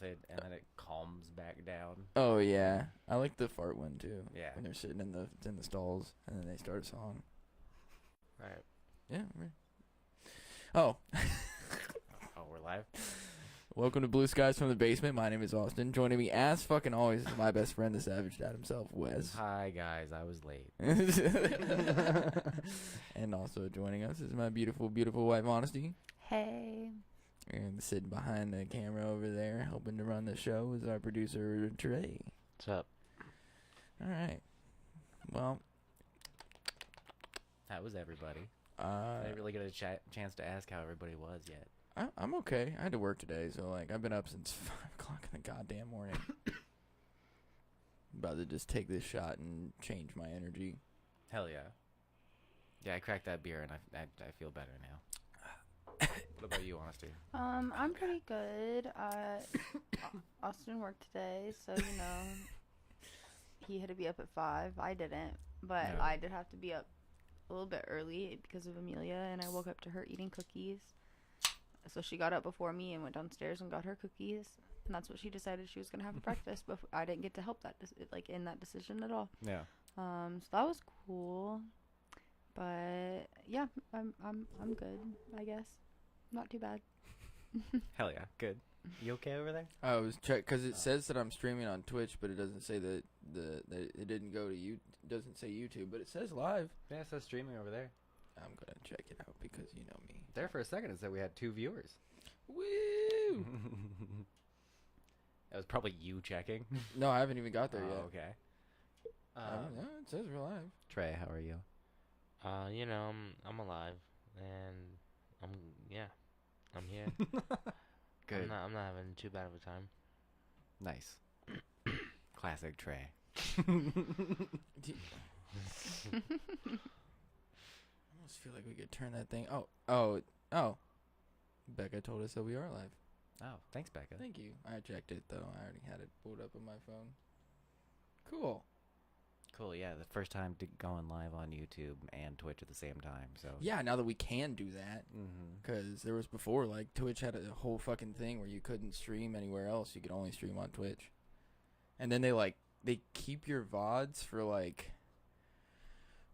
with it, and then it calms back down. Oh yeah, I like the fart one too. Yeah. When they're sitting in the stalls and then they start a song. Right. Yeah. Right. Oh. Oh, we're live? Welcome to Blue Skies from the Basement. My name is Austin. Joining me as fucking always is my best friend, the Savage Dad himself, Wes. Hi, guys. I was late. And also joining us is my beautiful, beautiful wife, Honesty. Hey. And sitting behind the camera over there, helping to run the show, is our producer, Trey. What's up? All right. Well, How was everybody? I didn't really get a chance to ask how everybody was yet. I'm okay. I had to work today, so like I've been up since 5 o'clock in the goddamn morning. About to just take this shot and change my energy. Hell yeah. Yeah, I cracked that beer, and I feel better now. What about you, Honesty? I'm pretty good. Austin worked today, so he had to be up at 5. I didn't, but No. I did have to be up a little bit early because of Amelia, and I woke up to her eating cookies. So she got up before me and went downstairs and got her cookies, and that's what she decided she was gonna have for breakfast. But I didn't get to help that in that decision at all. Yeah. So that was cool. But yeah, I'm good, I guess. Not too bad. Hell yeah. Good. You okay over there? I was check because it says that I'm streaming on Twitch, but it doesn't say that it didn't go to you. It doesn't say YouTube, but it says live. Yeah, it says streaming over there. I'm gonna check it out because you know me. There for a second it said we had 2 viewers. Woo! That was probably you checking. No, I haven't even got there yet. Okay. No, it says we're live. Trey, how are you? I'm alive, and I'm here. Good. I'm not having too bad of a time. Nice. Classic Trey. I almost feel like we could turn that thing. Oh. Becca told us that we are live. Oh, thanks, Becca. Thank you. I checked it though. I already had it pulled up on my phone. Cool. Cool, yeah. The first time going live on YouTube and Twitch at the same time. So Yeah, now that we can do that. Mm-hmm. Because there was before, like, Twitch had a whole fucking thing where you couldn't stream anywhere else. You could only stream on Twitch. And then they keep your VODs for, like,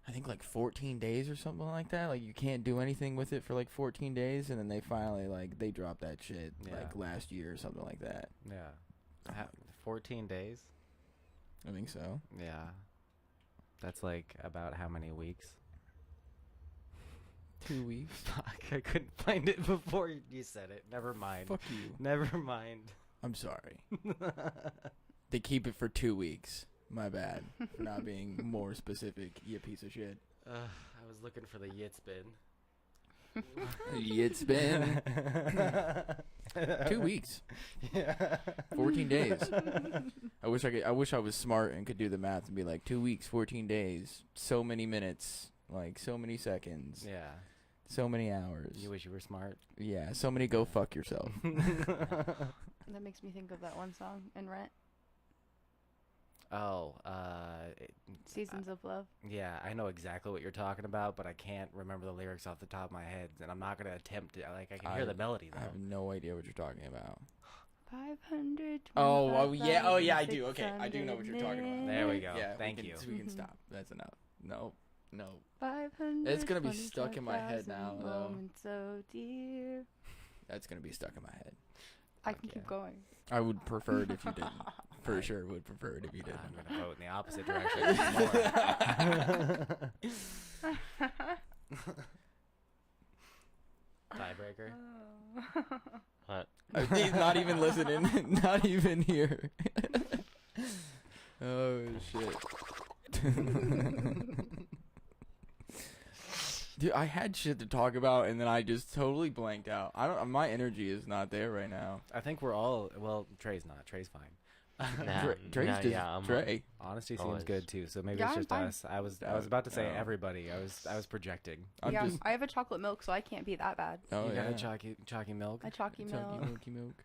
I think, like, 14 days or something like that. Like, you can't do anything with it for, like, 14 days. And then they finally, like, they dropped that shit, like, last year or something like that. Yeah. 14 days? I think so. Yeah. That's, like, about how many weeks? 2 weeks. Fuck, I couldn't find it before you said it. Never mind. Fuck you. Never mind. I'm sorry. They keep it for 2 weeks. My bad for not being more specific, you piece of shit. I was looking for the yit spin. It's been 2 weeks. Yeah. 14 days. I wish I was smart and could do the math and be like 2 weeks, 14 days, so many minutes, like so many seconds. Yeah. So many hours. You wish you were smart? Yeah, so many go fuck yourself. That makes me think of that one song in Rent, Oh, Seasons of Love. yeah, I know exactly what you're talking about, but I can't remember the lyrics off the top of my head, and I'm not going to attempt it. Like, I can hear the melody, I have though. no idea what you're talking about. 500. Oh, yeah, I do. Okay, I do know what you're talking about. There we go. Yeah, Thank we you. can stop. That's enough. No. 500. It's gonna be stuck in my head now, though. Moments so dear. That's going to be stuck in my head. I Fuck can keep yeah. going. I would prefer it if you didn't. For sure would prefer it if you I'm didn't. going to vote in the opposite direction. More. Tiebreaker? What? He's not even listening. Not even here. Oh, shit. Dude, I had shit to talk about, and then I just totally blanked out. My energy is not there right now. I think we're all... Well, Trey's not. Trey's fine. Trey's just Trey. Honesty seems Always. good, too, so maybe Yeah, it's I'm just fine. us. I was about to say No. everybody. I was projecting. I have a chocolate milk, so I can't be that bad. Oh, You yeah. got a chalky milk? A chalky milk. Milky milk.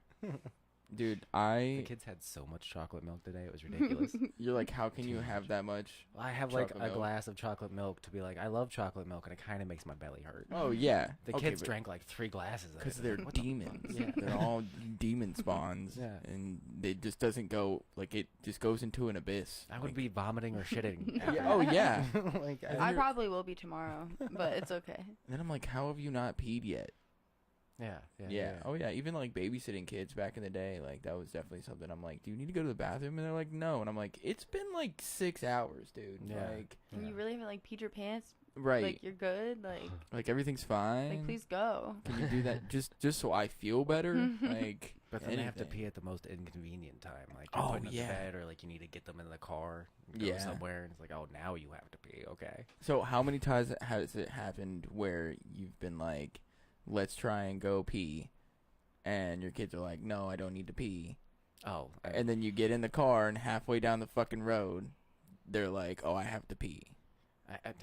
Dude, The kids had so much chocolate milk today. It was ridiculous. you're like, how can Too you much. have that much? I have like Chocolate a milk. glass of chocolate milk to be like, I love chocolate milk, and it kind of makes my belly hurt. Oh yeah, The kids drank like 3 glasses of it. because they're What the demons. fuck? Yeah. They're all demon spawns. Yeah. And it just doesn't go like it just goes into an abyss. I would Like, be vomiting or shitting. Yeah, after oh that. yeah. Like, And I you're- probably will be tomorrow, but it's okay. And then I'm like, how have you not peed yet? yeah. Oh yeah. Even like babysitting kids back in the day, like that was definitely something. I'm like, do you need to go to the bathroom? And they're like, no. And I'm like, it's been like 6 hours, dude. Yeah. Like, And you really haven't like peed your pants? right. Like you're good? Like everything's fine. Like please go. Can you do that just so I feel better? Like, But then they have to anything. pee at the most inconvenient time. Like you're Oh, putting them yeah. to bed, or like you need to get them in the car, and go Yeah. somewhere, and it's like, oh, now you have to pee. Okay. So how many times has it happened where you've been like, let's try and go pee, and your kids are like, no, I don't need to pee, Oh, and then you get in the car and halfway down the fucking road, they're like, oh, I have to pee.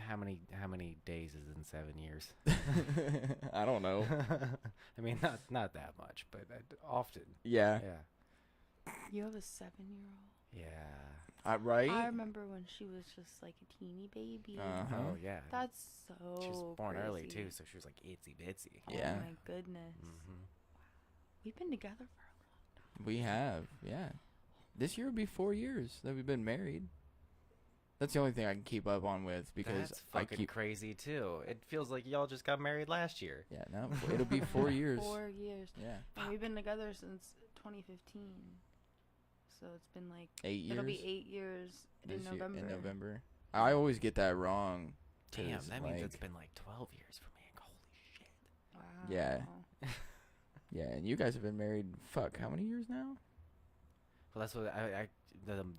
how many days is in 7 years? I don't know. I mean, not that much, but often. Yeah. Yeah. You have a 7-year-old? Yeah. Right? I remember when she was just like a teeny baby. Uh-huh. Oh yeah. That's so She was born early crazy. too, so she was like itsy bitsy. Yeah. Oh my goodness. Mm-hmm. We've been together for We have, yeah. This year would be 4 years that we've been married. That's the only thing I can keep up on with because That's I fucking keep. crazy too. It feels like y'all just got married last year. Yeah, no, it'll be 4 years. 4 years. Yeah, And we've been together since 2015. So it's been like 8 years. it'll be 8 years in this year- November. In November. I always get that wrong. Damn, 'cause, that means like- it's been like 12 years for me. Holy shit. Wow. Yeah. Yeah, and you guys have been married. Fuck, how many years now? Well, that's what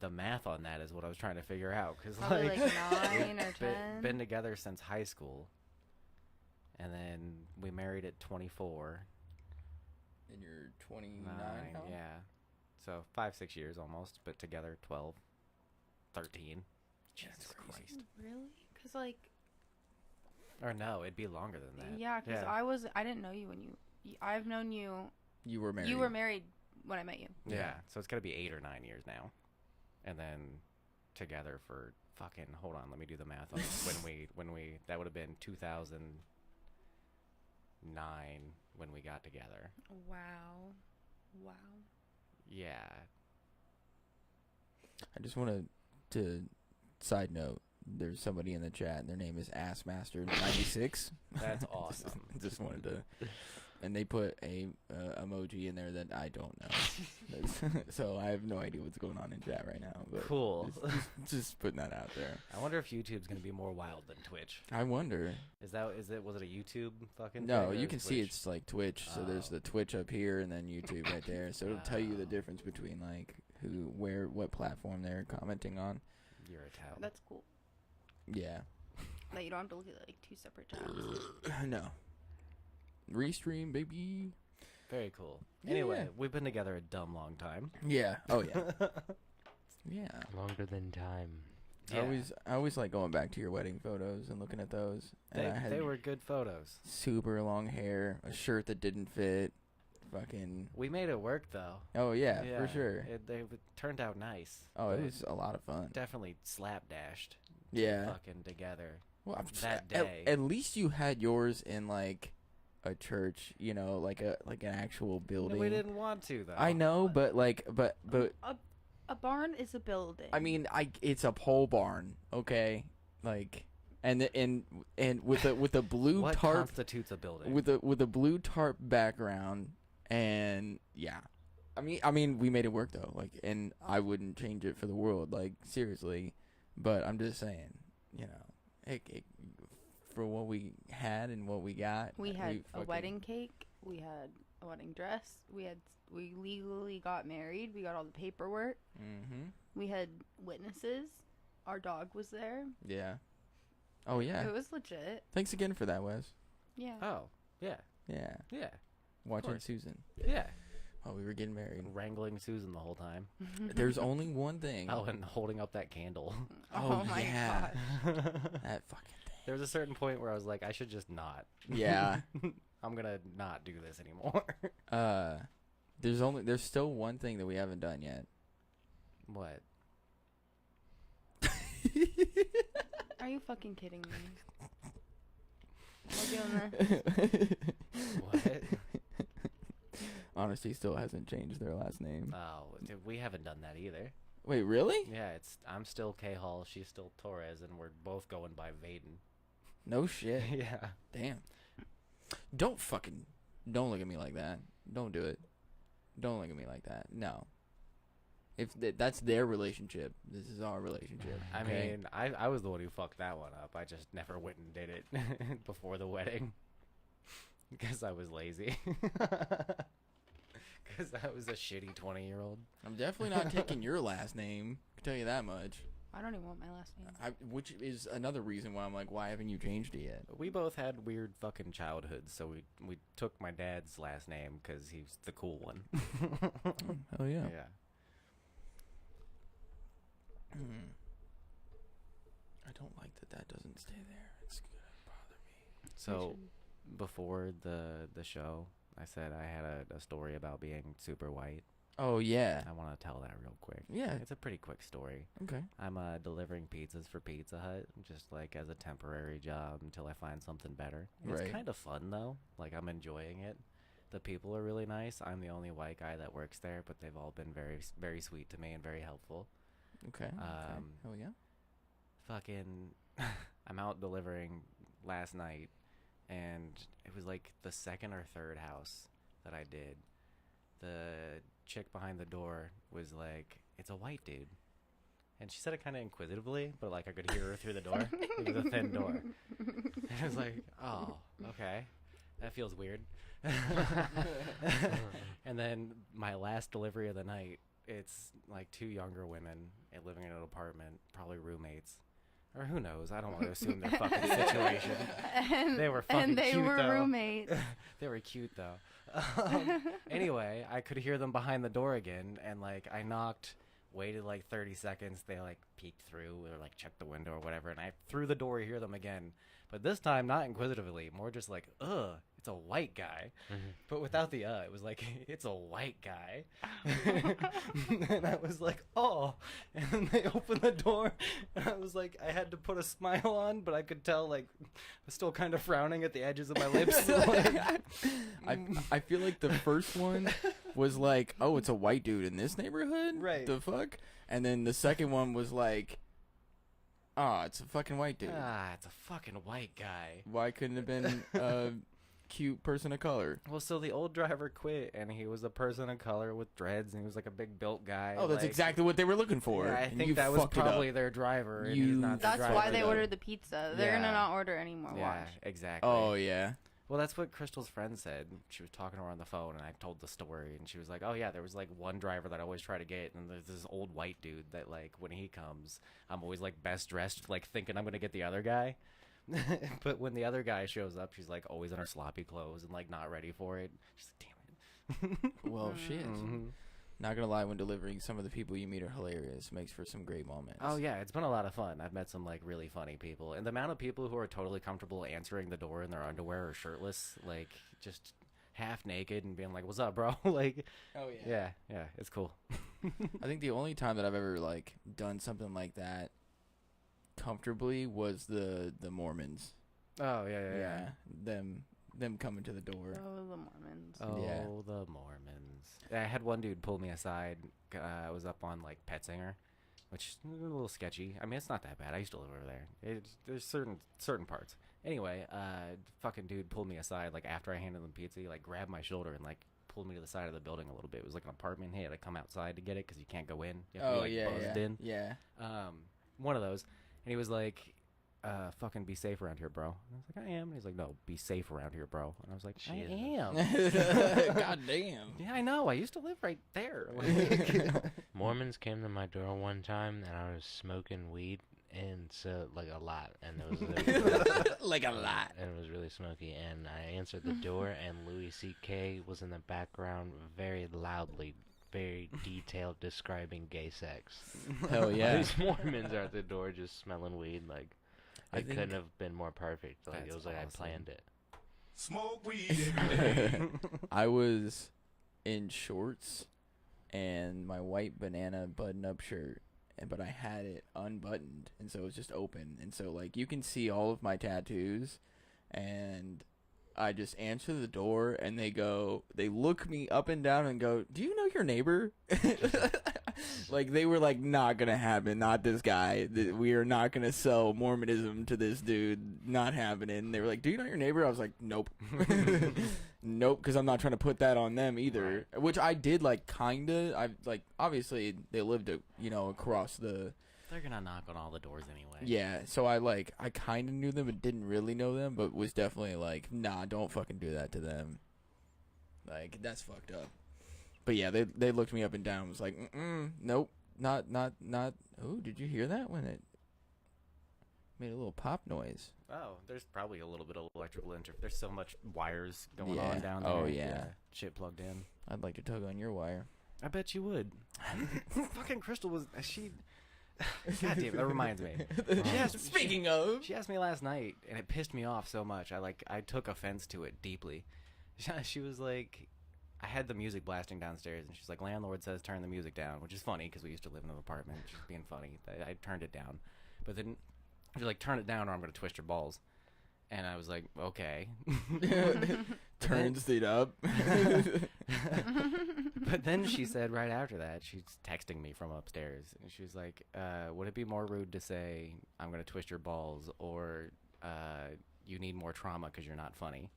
the math on that is what I was trying to figure out, because Probably like, like 9 or 10. been together since high school, and then we married at 24. And you're 29 9, now? yeah. So 5-6 years almost, but together 12, 13. Jesus That's crazy. Christ. Really? Because like Or no, it'd be longer than that. yeah, because I didn't know you when I've known you. You were married. You were married when I met you. Yeah, so it's gotta be 8 or 9 years now, and then together for fucking. Hold on, let me do the math on when we that would have been 2009 when we got together. Wow. Wow. Yeah. I just wanted to side note. There's somebody in the chat. Their name is Assmaster96. That's awesome. Just wanted to, and they put a emoji in there that I don't know. So I have no idea what's going on in chat right now. But Cool. just putting that out there. I wonder if YouTube's gonna be more wild than Twitch. I wonder. Was it a YouTube fucking? No, thing, or you is can see Twitch? it's like Twitch. So there's Oh. the Twitch up here and then YouTube right there. So it'll tell you the Oh. difference between like what platform they're commenting on. You're a tout. That's cool. Yeah. That you don't have to look at like 2 separate tabs. No. Restream, baby. Very cool. Yeah. Anyway, we've been together a dumb long time. Yeah. Oh yeah. Yeah. Longer than time. Yeah. I always like going back to your wedding photos and looking at those. And I had They were good photos. super long hair, a shirt that didn't fit, fucking. We made it work though. Oh yeah, for sure. They turned out nice. Oh, it but was a lot of fun. definitely slapdashed. Yeah. Fucking together. Well, that at, day. at least you had yours in like a church, you know, like an actual building. No, we didn't want to though. I know, but but A barn is a building. I mean, it's a pole barn, okay? Like, and with the blue What tarp constitutes a building? with the blue tarp background, and yeah, I mean, we made it work though. Like, and I wouldn't change it for the world. Like, seriously, but I'm just saying, you know, it for what we had and what we got. we had a fucking- wedding cake. We had a wedding dress. We legally got married. We got all the paperwork. Mhm. We had witnesses. Our dog was there. Yeah. Oh yeah. It was legit. Thanks again for that, Wes. Yeah. Oh, yeah. Yeah. Yeah. Watching course. Susan Yeah. while we were getting married. Wrangling Susan the whole time. There's only one thing. Oh, and holding up that candle. Oh, my yeah. gosh. That fucking There was a certain point where I was like, I should just not. thing. Yeah. I'm gonna not do this anymore. There's still one thing that we haven't done yet. What? Are you fucking kidding me? We're doing this. What? Honesty still hasn't changed their last name. Oh, dude, we haven't done that either. Wait, really? Yeah, I'm still K Hall, she's still Torres, and we're both going by Vaden. No shit. Yeah. Damn. Don't look at me like that. Don't do it. Don't look at me like that. No. If that's their relationship, this is our relationship. I okay? mean, I was the one who fucked that one up. I just never went and did it before the wedding. Because I was lazy. Because I was a shitty 20-year-old. I'm definitely not taking your last name. I can tell you that much. I don't even want my last name. Which is another reason why I'm like, why haven't you changed it yet? We both had weird fucking childhoods, so we took my dad's last name because he's the cool one. Oh yeah. Yeah. I don't like that doesn't stay there. It's gonna bother me. So before the show, I said I had a story about being super white. Oh yeah. I want to tell that real quick. Yeah. It's a pretty quick story. Okay. I'm delivering pizzas for Pizza Hut, just like as a temporary job until I find something better. It's Right. kind of fun though. Like I'm enjoying it. The people are really nice. I'm the only white guy that works there, but they've all been very, very sweet to me and very helpful. Okay. Oh yeah. Fucking, I'm out delivering last night, and it was like the second or third house that I did. The chick behind the door was like, "It's a white dude," and she said it kind of inquisitively, but like I could hear her through the door. It was a thin door. And I was like, "Oh, okay, that feels weird." And then my last delivery of the night, it's like two younger women living in an apartment, probably roommates. Or who knows? I don't want to assume their fucking situation. They were fucking and they cute, were though. roommates. They were cute, though. Anyway, I could hear them behind the door again, and, like, I knocked, waited, like, 30 seconds. They, like, peeked through or, like, checked the window or whatever, and I threw the door to hear them again. But this time, not inquisitively, more just like, ugh, it's a white guy. But without the it was like, it's a white guy. And I was like, oh. And then they opened the door, and I was like, I had to put a smile on, but I could tell, like, I was still kind of frowning at the edges of my lips. Like, I feel like the first one was like, oh, it's a white dude in this neighborhood? Right. The fuck? And then the second one was like, oh, it's a fucking white dude. it's a fucking white guy. Why couldn't it have been a cute person of color? Well, so the old driver quit, and he was a person of color with dreads, and he was like a big built guy. Oh, that's like, exactly what they were looking for. Yeah, I and think you that was fucked it up. probably their driver. And You he's not the That's driver, why they though. ordered the pizza. They're Yeah. gonna not order anymore. Yeah, Watch. exactly. Oh, yeah. Well, that's what Crystal's friend said. She was talking to her on the phone, and I told the story, and she was like, oh, yeah, there was, like, one driver that I always try to get, and there's this old white dude that, like, when he comes, I'm always, like, best dressed, like, thinking I'm going to get the other guy. But when the other guy shows up, she's, like, always in her sloppy clothes and, like, not ready for it. She's like, damn it. Well, shit. Mhm. Not gonna lie, when delivering, some of the people you meet are hilarious. Makes for some great moments. Oh, yeah, it's been a lot of fun. I've met some, like, really funny people. And the amount of people who are totally comfortable answering the door in their underwear or shirtless, like, just half naked and being like, what's up, bro? Like, Oh, yeah. yeah, it's cool. I think the only time that I've ever, like, done something like that comfortably was the Mormons. Oh, yeah. Them coming to the door. Oh, the Mormons. Oh, Yeah. the Mormons. I had one dude pull me aside. I was up on, like, Petsinger, which is a little sketchy. I mean, it's not that bad. I used to live over there. There's certain parts. Anyway, fucking dude pulled me aside, like, after I handed him pizza. He, like, grabbed my shoulder and, like, pulled me to the side of the building a little bit. It was like an apartment. He had to come outside to get it because you can't go in. You have to be, like, buzzed in. Yeah. One of those. And he was like, fucking be safe around here, bro. And I was like, I am. And he's like, no, be safe around here, bro. And I was like, I Jesus. am. God damn. Yeah, I know. I used to live right there. Like, Mormons came to my door one time, and I was smoking weed, and so like a lot, and it was Like a lot. and it was really smoky. And I answered the door, and Louis C.K. was in the background, very loudly, very detailed, describing gay sex. Hell yeah. These Mormons are at the door, just smelling weed. Like I I think- couldn't have been more perfect. Like it That's was like awesome. I planned it. Smoke weed every day. I was in shorts and my white banana button-up shirt, but I had it unbuttoned, and so it was just open, and so like you can see all of my tattoos, and I just answer the door, and they look me up and down and go, "Do you know your neighbor?" Like, they were like, "Not gonna happen, not this guy. We are not gonna sell Mormonism to this dude, not happening." And they were like, "Do you know your neighbor?" I was like, "Nope." Nope, because I'm not trying to put that on them either. Right. Which I did, like, kinda. I like, obviously they lived, across the. They're gonna knock on all the doors anyway. Yeah, so I kind of knew them but didn't really know them, but was definitely like, nah, don't fucking do that to them. Like, that's fucked up. But yeah, they looked me up and down and was like, nope, not. Oh, did you hear that when it made a little pop noise? Oh, there's probably a little bit of electrical there's so much wires going on down there. Oh, yeah. Shit plugged in. I'd like to tug on your wire. I bet you would. Fucking Crystal was... God damn, that reminds me. Speaking of... She asked me last night, and it pissed me off so much. I took offense to it deeply. She was like... I had the music blasting downstairs, and she's like, "Landlord says turn the music down," which is funny, because we used to live in an apartment. She's being funny. I turned it down. But then she's like, "Turn it down or I'm going to twist your balls." And I was like, "Okay." Turns it up. But then she said right after that, she's texting me from upstairs, and she was like, "Would it be more rude to say, I'm going to twist your balls, or you need more trauma because you're not funny?"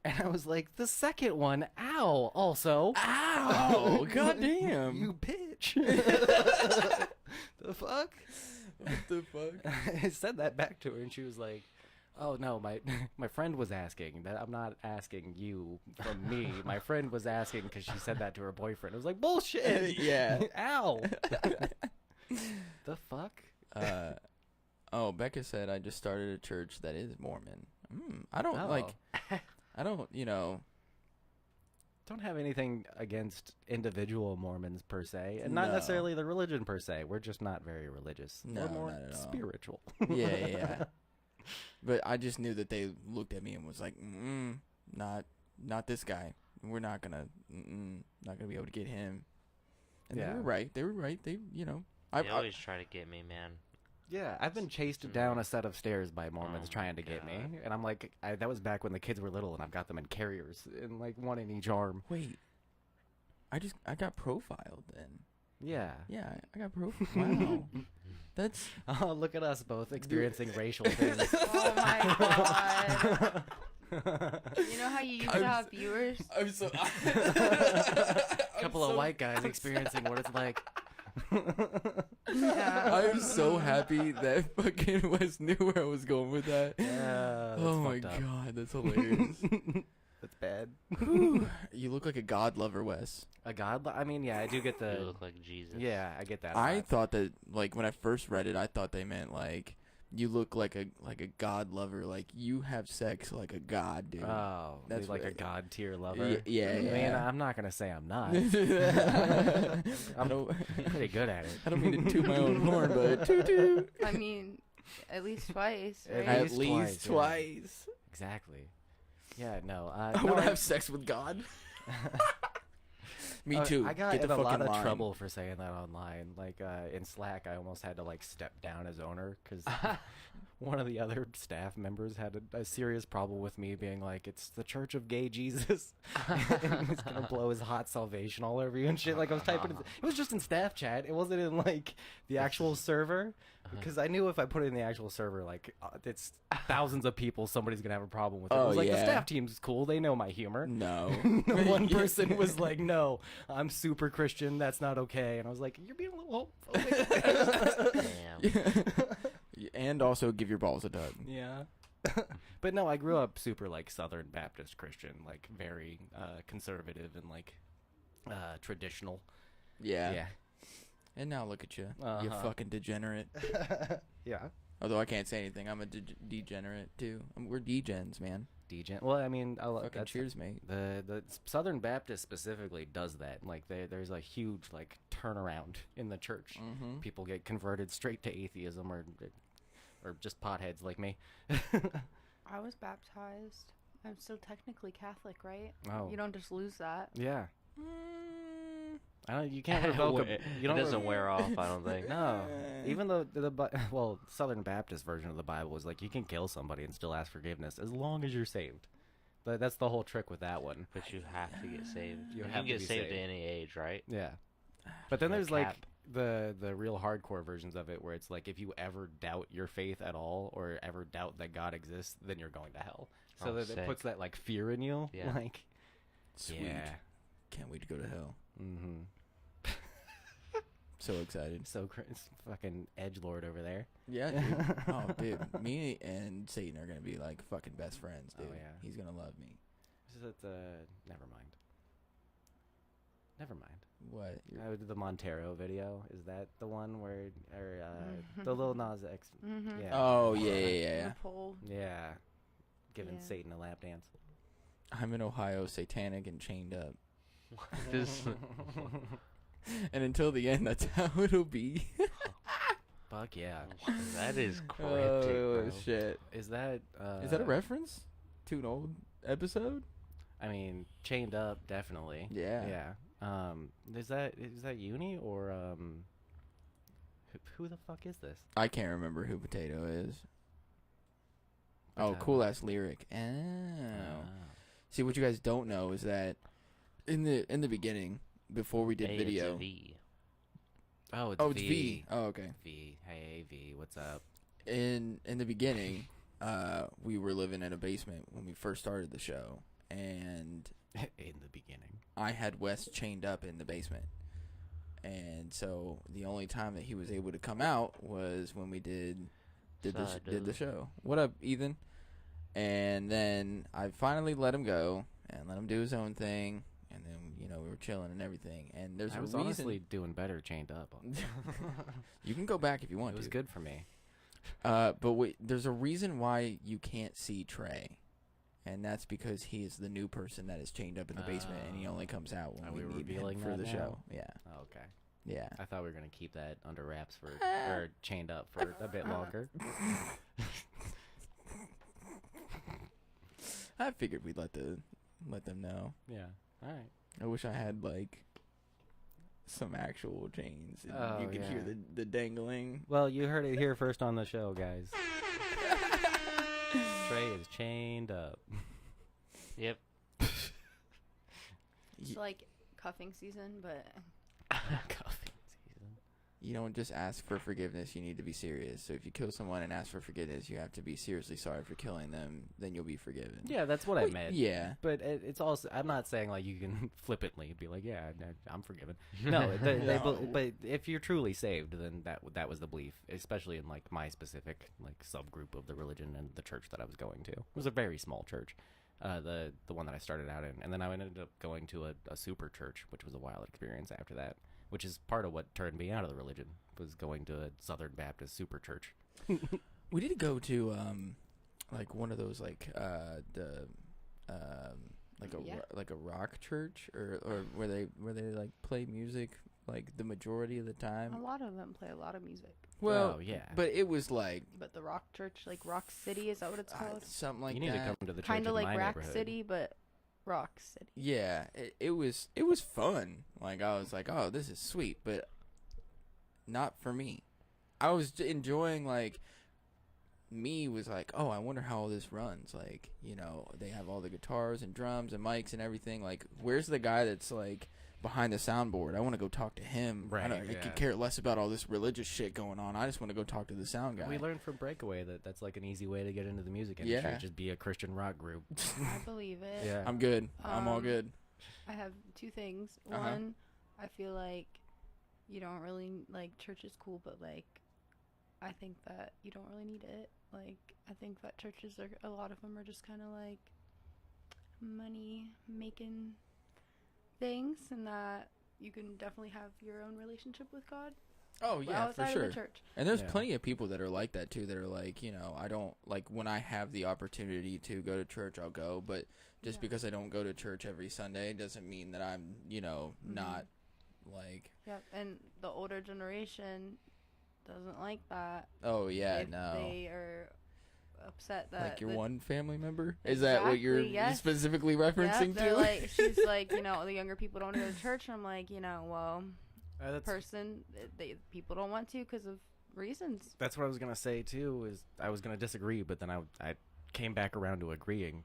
And I was like, "The second one, ow, also." Ow, goddamn. You bitch. The fuck? What the fuck? I said that back to her, and she was like, "Oh, no, my friend was asking. That I'm not asking you from me. My friend was asking because she said that to her boyfriend." I was like, "Bullshit." Yeah. Ow. The fuck? Becca said, "I just started a church that is Mormon." I don't, don't have anything against individual Mormons per se, and not necessarily the religion per se. We're just not very religious. No, we're more not at all. spiritual. Yeah. But I just knew that they looked at me and was like, not this guy. We're not gonna be able to get him. And Yeah. they were right. They, They always try to get me, man. Yeah, I've been chased down a set of stairs by Mormons trying to get me, and I'm like, that was back when the kids were little, and I've got them in carriers, and like one in each arm. Wait, I got profiled then. Yeah. Yeah, I got profiled. Wow, that's. Oh, look at us both experiencing racial things. Oh my god. You know how you used to have viewers? I'm so. Couple of white guys experiencing what it's like. Yeah. I'm so happy that fucking Wes knew where I was going with that. Yeah. Oh my god, that's hilarious. That's bad. You look like a god lover, Wes. A god? I mean, yeah, I do get the. You look like Jesus. Yeah, I get that. I thought that, like, when I first read it, I thought they meant like you look like a god lover, like you have sex like a god, dude. Oh, That's like a what- god tier lover. Yeah. I mean, I'm not gonna say I'm not. I'm pretty good at it. I don't mean to toot my own horn, but toot toot. I mean, at least twice, right? At least twice. Yeah. Exactly. Yeah, no. I want to have sex with God. Me too. I got Get in the a lot fucking of line. trouble for saying that online. Like in Slack, I almost had to like step down as owner because one of the other staff members had a serious problem with me being like, "It's the Church of Gay Jesus." And he's gonna blow his hot salvation all over you and shit. Like I was typing, it was just in staff chat. It wasn't in like the actual server. Because I knew if I put it in the actual server, like it's thousands of people, somebody's gonna have a problem with it. I was like, the staff team's cool; they know my humor. No. One person was like, "No, I'm super Christian. That's not okay." And I was like, "You're being a little homophobic." Damn. And also give your balls a tug. Yeah. But no, I grew up super like Southern Baptist Christian, like very conservative and like traditional. Yeah. And now look at you, you fucking degenerate. Yeah. Although I can't say anything, I'm a degenerate too. We're degens, man. Degen. Well, I mean, Fucking cheers, mate. The Southern Baptist specifically does that. Like, there's a huge like turnaround in the church. Mm-hmm. People get converted straight to atheism, or just potheads like me. I was baptized I'm still technically Catholic, right? Oh. You don't just lose that. Yeah. I don't. You can't revoke a. You don't. It doesn't wear off, I don't think. No. Even though well, Southern Baptist version of the Bible is like you can kill somebody and still ask forgiveness as long as you're saved. That's the whole trick with that one. But you have to get saved. You You have can to get be saved saved. at any age, right? Yeah. But then No there's cap. like the real hardcore versions of it where it's like if you ever doubt your faith at all or ever doubt that God exists, then you're going to hell. So Oh, that it sick. puts that like fear in you. Yeah. Like Sweet. yeah. Can't wait to go to hell. Mm-hmm. So excited. So it's fucking edgelord over there. Yeah, dude. Oh, dude. Me and Satan are gonna be like fucking best friends, dude. Oh, yeah. He's gonna love me. Is it never mind. Never mind. What? The Montero video, is that the one where or the Lil Nas X? Mm-hmm. Yeah. Oh yeah. The pole. Yeah. Giving Yeah. Satan a lap dance. I'm in Ohio, satanic and chained up, This, and until the end, that's how it'll be. Fuck yeah. that is cryptic, Oh bro. shit! Is that Is that a reference to an old episode? I mean, chained up, definitely. Yeah. Yeah. Is that Uni or who the fuck is this? I can't remember who Potato is. Oh, Potato. cool ass lyric. Oh. See, what you guys don't know is that in the beginning, before we did Hey, video. It's a V. Oh, it's Oh, V. it's V. Oh, okay. V. Hey, V. What's up? In the beginning, we were living in a basement when we first started the show, and In the beginning. I had Wes chained up in the basement. And so the only time that he was able to come out was when we did the show. What up, Ethan? And then I finally let him go and let him do his own thing. And then we were chilling and everything. And there's I a was reason. honestly doing better chained up. You can go back if you want It was to. good for me. But wait, there's a reason why you can't see Trey. And that's because he is the new person that is chained up in the basement, and he only comes out when Are we we need him revealing for that the now? show. Yeah, Oh, okay. yeah. I thought we were gonna keep that under wraps or chained up for a bit longer. I figured we'd let them know. Yeah. All right. I wish I had like some actual chains, and Oh, you could hear yeah. the dangling. Well, you heard it here first on the show, guys. Trey is chained up. Yep. It's like cuffing season, but Cuffing season. You don't just ask for forgiveness, you need to be serious. So if you kill someone and ask for forgiveness, you have to be seriously sorry for killing them, then you'll be forgiven. Yeah, that's what I meant. Yeah. But it's also, I'm not saying like you can flippantly be like, yeah, I'm forgiven. No, but if you're truly saved, then that was the belief, especially in like my specific like subgroup of the religion and the church that I was going to. It was a very small church, the one that I started out in, and then I ended up going to a super church, which was a wild experience after that. Which is part of what turned me out of the religion, was going to a Southern Baptist super church. We did go to like one of those like Yeah. like a rock church or where they like play music like the majority of the a time. lot of them play a lot of music. Well, Oh, yeah. but it was like But the rock church, like Rock City, is that what it's called? something like you need that. to come to the church Kind in of like my Rack neighborhood. City, but Rock City. Yeah, it was fun. Like I was like, oh, this is sweet, but not for me. I was enjoying like. Me was like, oh, I wonder how all this runs. Like, they have all the guitars and drums and mics and everything. Like, where's the guy that's like behind the soundboard? I want to go talk to him. Right, I yeah. could care less about all this religious shit going on. I just want to go talk to the sound guy. We learned from Breakaway that's like an easy way to get into the music industry. Yeah. Just be a Christian rock group. I believe it. Yeah. I'm good. I'm all Um, good. I have two things. Uh-huh. One, I feel like you don't really like church is cool, but like I think that you don't really need it. Like I think that churches are a lot of them are just kind of like money making things, and that you can definitely have your own relationship with God Oh yeah, for outside sure. of the church. And there's Yeah. plenty of people that are like that too. That are like, I don't like when I have the opportunity to go to church, I'll go. But just Yeah. because I don't go to church every Sunday doesn't mean that I'm, not like. Yep, and the older generation doesn't like that. Oh yeah, if no. they are upset that Like your the- one family member? Is that what you're Exactly, yes. specifically Yeah, referencing they're to? like, she's like, you know, the younger people don't go to church. And I'm like, you know, well, people don't want to because of reasons. That's what I was gonna say too. Is I was gonna disagree, but then I came back around to agreeing.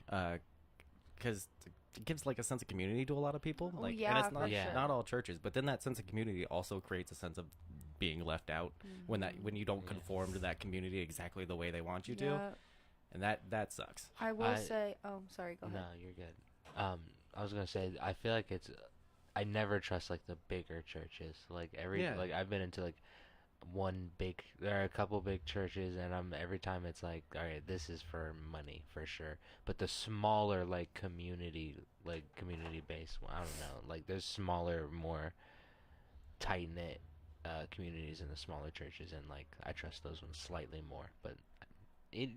Because it gives like a sense of community to a lot of people. Oh, Like, yeah, and it's for not sure. not all churches, but then that sense of community also creates a sense of being left out when you don't Yeah. conform to that community exactly the way they want you to, Yeah. and that sucks. I will I- say, oh, sorry, go No, ahead. you're good. I was gonna say I feel like I never trust like the bigger churches. Like Yeah. like I've been into like there are a couple big churches, and every time it's like, all right, this is for money for sure. But the smaller like community based, I don't know, like there's smaller, more tight knit communities in the smaller churches, and like I trust those ones slightly more. But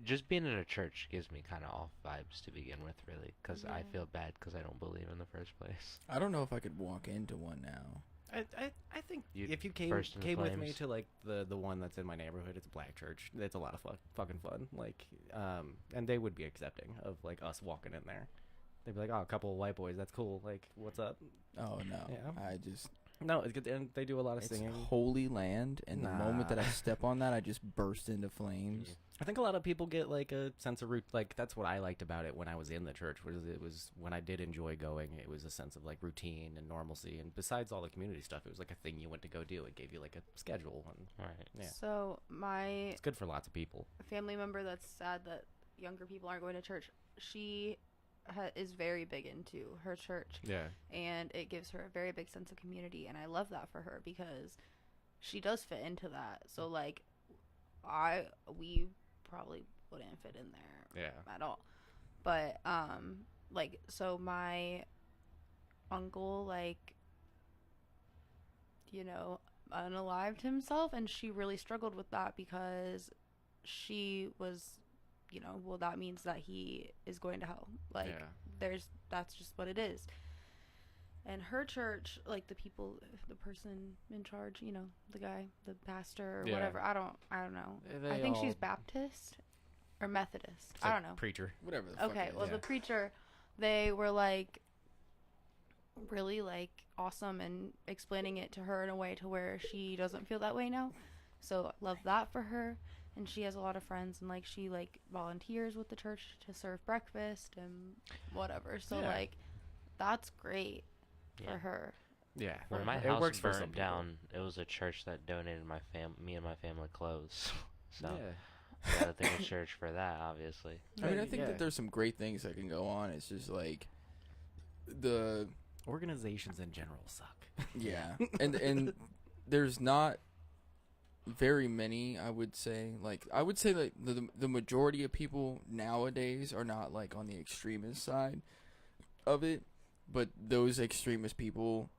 just being in a church gives me kind of off vibes to begin with, really, because I Yeah. feel bad because I don't believe in the first place. I don't know if I could walk into one now. I think You'd if you came burst into with me flames. to like the one that's in my neighborhood, it's a black church. It's a lot of fucking fun. Like, and they would be accepting of like us walking in there. They'd be like, "Oh, a couple of white boys. That's cool. Like, what's up?" Oh no, Yeah. I just No, it's good. And they do a lot of it's singing. holy land, and the moment that I Nah. step on that, I just burst into flames. I think a lot of people get like a sense of root. Like that's what I liked about it when I was in the church. Was when I did enjoy going. It was a sense of like routine and normalcy. And besides all the community stuff, it was like a thing you went to go do. It gave you like a schedule, and Right. yeah, So my it's good for lots of people. family member that's sad that younger people aren't going to church, she is very big into her church, Yeah, and it gives her a very big sense of community, and I love that for her because she does fit into that. So like we probably wouldn't fit in there yeah. at all. But like, so my uncle, like, you know, unalived himself, and she really struggled with that because she was, you know, well, that means that he is going to hell. Like, Yeah. that's just what it is. And her church, like the person in charge, you know, the guy, the pastor or Yeah. whatever, I don't know. They I think she's all- Baptist or Methodist. It's I like don't know. Preacher. Whatever the fuck. Okay, it well, is. Yeah. the preacher, they were like really like awesome and explaining it to her in a way to where she doesn't feel that way now. So love that for her. And she has a lot of friends, and like she like volunteers with the church to serve breakfast and whatever. So Yeah. like that's great Yeah. for her. Yeah. When my It house works for some burned people. down, it was a church that donated me and my family clothes. So Yeah. I gotta thank the church for that, obviously. I mean, I think Yeah. that there's some great things that can go on. It's just like the Organizations in general suck. yeah, and there's not very many. I would say like the majority of people nowadays are not like on the extremist side of it, but those extremist people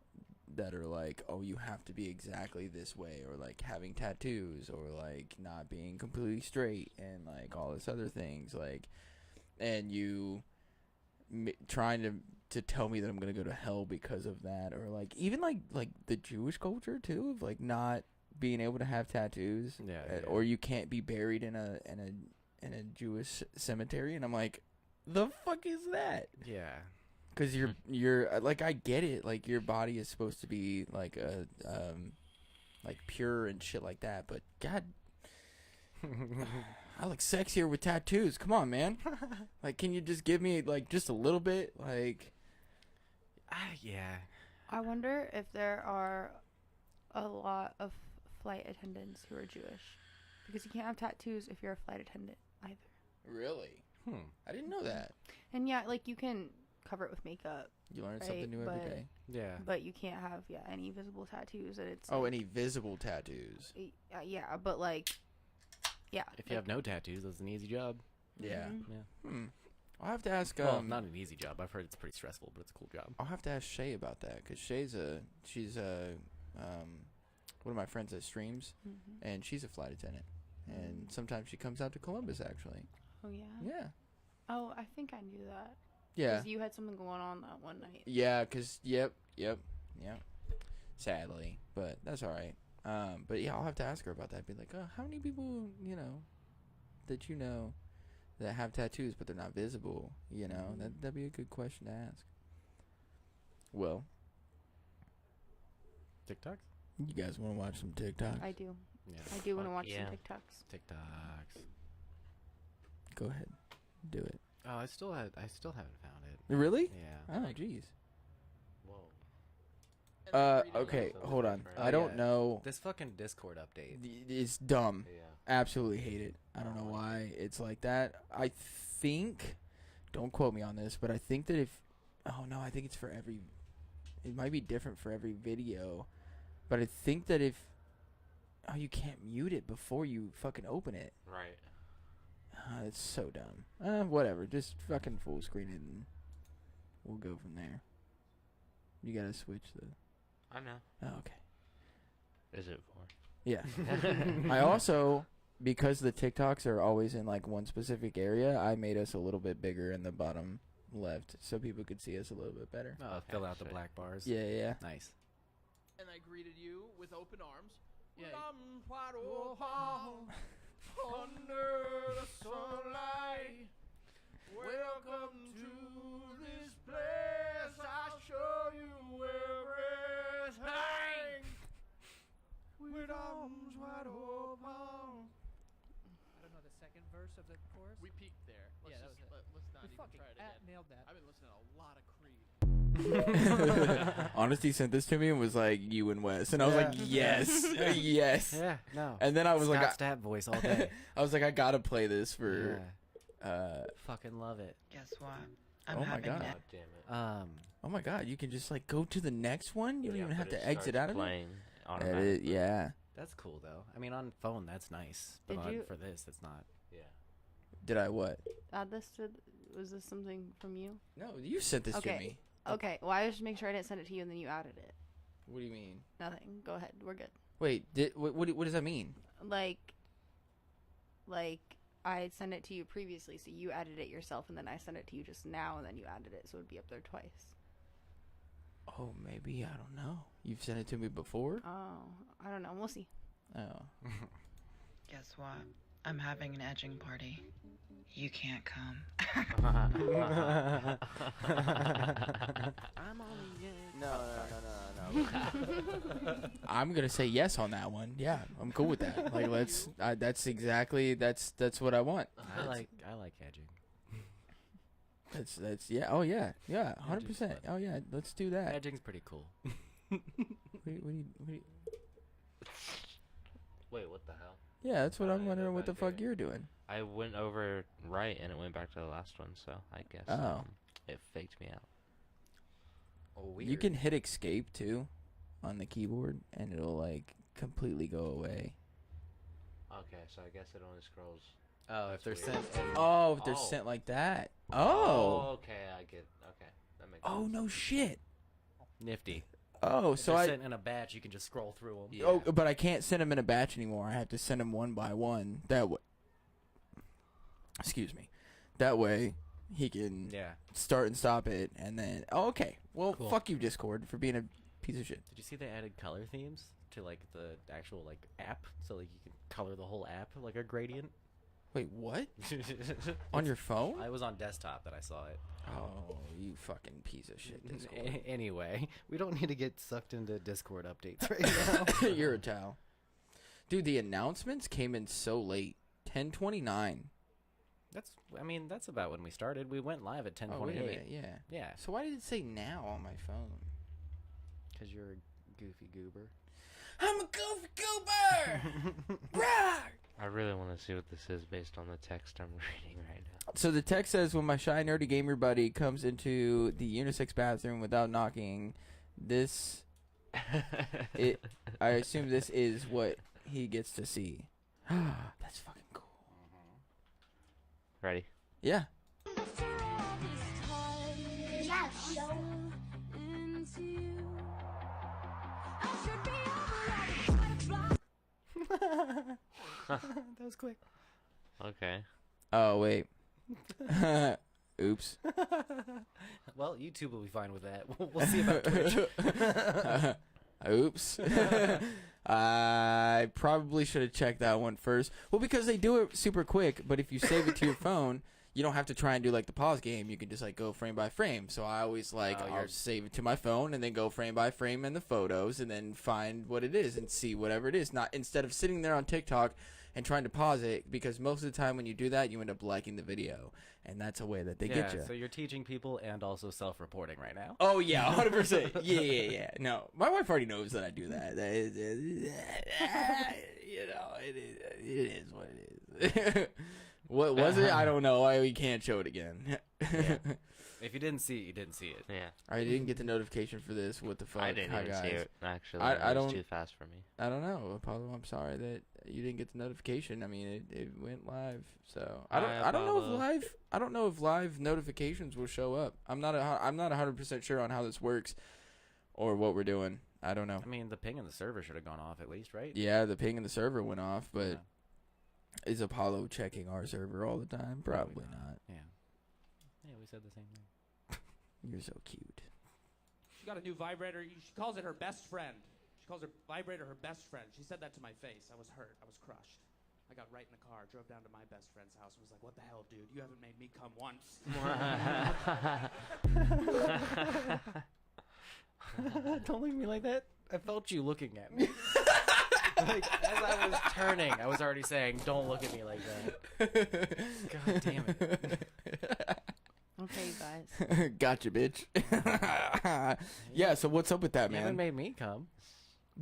that are like, oh, you have to be exactly this way, or like having tattoos, or like not being completely straight, and like all this other things, like, and you trying to tell me that I'm gonna go to hell because of that, or like even like the Jewish culture too, of like not being able to have tattoos, Yeah, yeah. or you can't be buried in a Jewish cemetery, and I'm like, the fuck is that? Yeah. Because you're like, I get it, like your body is supposed to be like a like pure and shit like that, but God, I look sexier with tattoos. Come on, man. Like, can you just give me like just a little bit, like? Yeah. I wonder if there are a lot of flight attendants who are Jewish, because you can't have tattoos if you're a flight attendant either. Really? Hmm. I didn't know that. And yeah, like you can cover it with makeup, You learn Right, something new every but- day. Yeah. but you can't have any visible tattoos. And it's Oh, like, any visible tattoos? yeah, but like If you have no tattoos, that's an easy job. Yeah. Mhm. Yeah. I'll have to ask. Well, not an easy job. I've heard it's pretty stressful, but it's a cool job. I'll have to ask Shay about that, because she's one of my friends that streams, Mhm. and she's a flight attendant, and sometimes she comes out to Columbus actually. Oh yeah. Yeah. Oh, I think I knew that. Yeah. 'Cause you had something going on that one night. Yeah, because yep. Sadly, but that's all right. But yeah, I'll have to ask her about that. Be like, oh, how many people that that have tattoos but they're not visible? You know, that'd be a good question to ask. Well, TikToks? you guys want to watch some TikToks? I do. Yeah. I do want to Fuck watch yeah. some TikToks. TikToks. Go ahead, do it. Oh, I still haven't found it. Really? Yeah. Oh, jeez. Whoa. Okay, Something hold on. different. I don't yeah. know. This fucking Discord update. It's dumb. Yeah. Absolutely hate it. I don't know why it's like that. I think, don't quote me on this, but I think that I think it's for every, it might be different for every video, but I think that you can't mute it before you fucking open it. Right. It's so dumb. Whatever. Just fucking full screen it and we'll go from there. You gotta switch the. I know. Oh, okay. Is it for? Yeah. I also, because the TikToks are always in like one specific area, I made us a little bit bigger in the bottom left so people could see us a little bit better. Oh, Okay, fill out the sick. black bars. Yeah. Nice. And I greeted you with open arms. Yeah. With arms wide open under the sunlight. Welcome to this place. I'll show you everything. With arms wide open. I don't know the second verse of the chorus. We peaked there. Let's Yeah, that just, was it. let's not We even fucking try it again. nailed that. I've been listening to a lot of Creed. Honesty sent this to me and was like, you and Wes. And I was like, yes. Yes. Yeah, no. And then I was Scott like, Stapp voice all day. I was like, I gotta play this for. Yeah. Fucking love it. Guess what? Oh my having God. an God damn it. Oh my God, you can just like go to the next one. You don't Yeah, even have but to it exit starts out of it. playing That automatically. is, yeah. That's cool though. I mean, on phone that's nice, but Did on, you- for this, it's not. Yeah. Did I what? Add this to. Was this something from you? No, you sent this to Okay. me. Okay. Well, I just make sure I didn't send it to you and then you added it. What do you mean? Nothing. Go ahead. We're good. Wait, what does that mean? Like I had sent it to you previously, so you added it yourself, and then I sent it to you just now, and then you added it, so it would be up there twice. Oh, maybe, I don't know. You've sent it to me before? Oh, I don't know. We'll see. Oh. Guess what? I'm having an edging party. You can't come. I'm on the No. I'm gonna say yes on that one. Yeah, I'm cool with that. Like, that's exactly, that's what I want. I like edging. That's yeah. Oh yeah, 100%. fun. Oh yeah, let's do that. Edging's pretty cool. What do you- Wait, what the hell? yeah, that's what Oh, I'm yeah, wondering go what the back fuck there. you're doing. I went over right and it went back to the last one, so I guess Oh. it faked me out. Oh, You can hit escape too on the keyboard and it'll like completely go away. Okay, so I guess it only scrolls. Oh, if they're That's sent. weird. Oh, if they're Oh. sent like that. Oh. okay, I get. Okay, that makes Oh sense. no shit. Nifty. Oh, If so they're I sent in a batch, you can just scroll through them. Yeah. Oh, but I can't send them in a batch anymore. I have to send them one by one. Excuse me. That way he can Yeah. start and stop it and then okay. Well, Cool. fuck you Discord for being a piece of shit. Did you see they added color themes to like the actual like app, so like you can color the whole app like a gradient? Wait, what? On your phone? I was on desktop that I saw it. Oh, you fucking piece of shit Discord. Anyway, we don't need to get sucked into Discord updates right now. You're a towel. Dude, the announcements came in so late. 10:29. That's about when we started. We went live at Oh, wait a 10:28. minute. Yeah. Yeah, So why did it say now on my phone? because you're a goofy goober. I'm a goofy goober! Rock! I really want to see what this is based on the text I'm reading right now. So the text says, when my shy nerdy gamer buddy comes into the unisex bathroom without knocking, this, I assume this is what he gets to see. That's fucking cool. Ready? Yeah. That was quick. Okay. Oh, wait. Oops. Well, YouTube will be fine with that. We'll see about Twitch. Oops. I probably should have checked that one first. Well, because they do it super quick, but if you save it to your phone, you don't have to try and do like the pause game. You can just like go frame by frame. So I always I'll save it to my phone and then go frame by frame in the photos and then find what it is and see whatever it is. Not instead of sitting there on TikTok and trying to pause it, because most of the time when you do that, you end up liking the video, and that's a way that they get you. So you're teaching people and also self-reporting right now. Oh yeah, 100%. Yeah. No, my wife already knows that I do that. You know, it is what it is. What was it? I don't know. We can't show it again. Yeah. If you didn't see it, you didn't see it. Yeah. I didn't get the notification for this. What the fuck? I didn't Hi, even guys. see it, actually. I It was don't- too fast for me. I don't know, Apollo. I'm sorry that you didn't get the notification. I mean, it went live, so I don't know if live notifications will show up. I'm not 100% sure on how this works or what we're doing. I don't know. I mean, the ping in the server should have gone off at least, right? Yeah, the ping in the server went off, but Yeah. is Apollo checking our server all the time? Probably not. Yeah. Yeah, we said the same thing. You're so cute. She got a new vibrator. She calls it her best friend. She calls her vibrator her best friend. She said that to my face. I was hurt. I was crushed. I got right in the car, drove down to my best friend's house, and was like, "What the hell, dude? You haven't made me come once." Don't look at me like that. I felt you looking at me. Like, as I was turning, I was already saying, "Don't look at me like that." God damn it. Okay, you guys. Gotcha, bitch. Yeah. So what's up with that, You haven't man? made me come.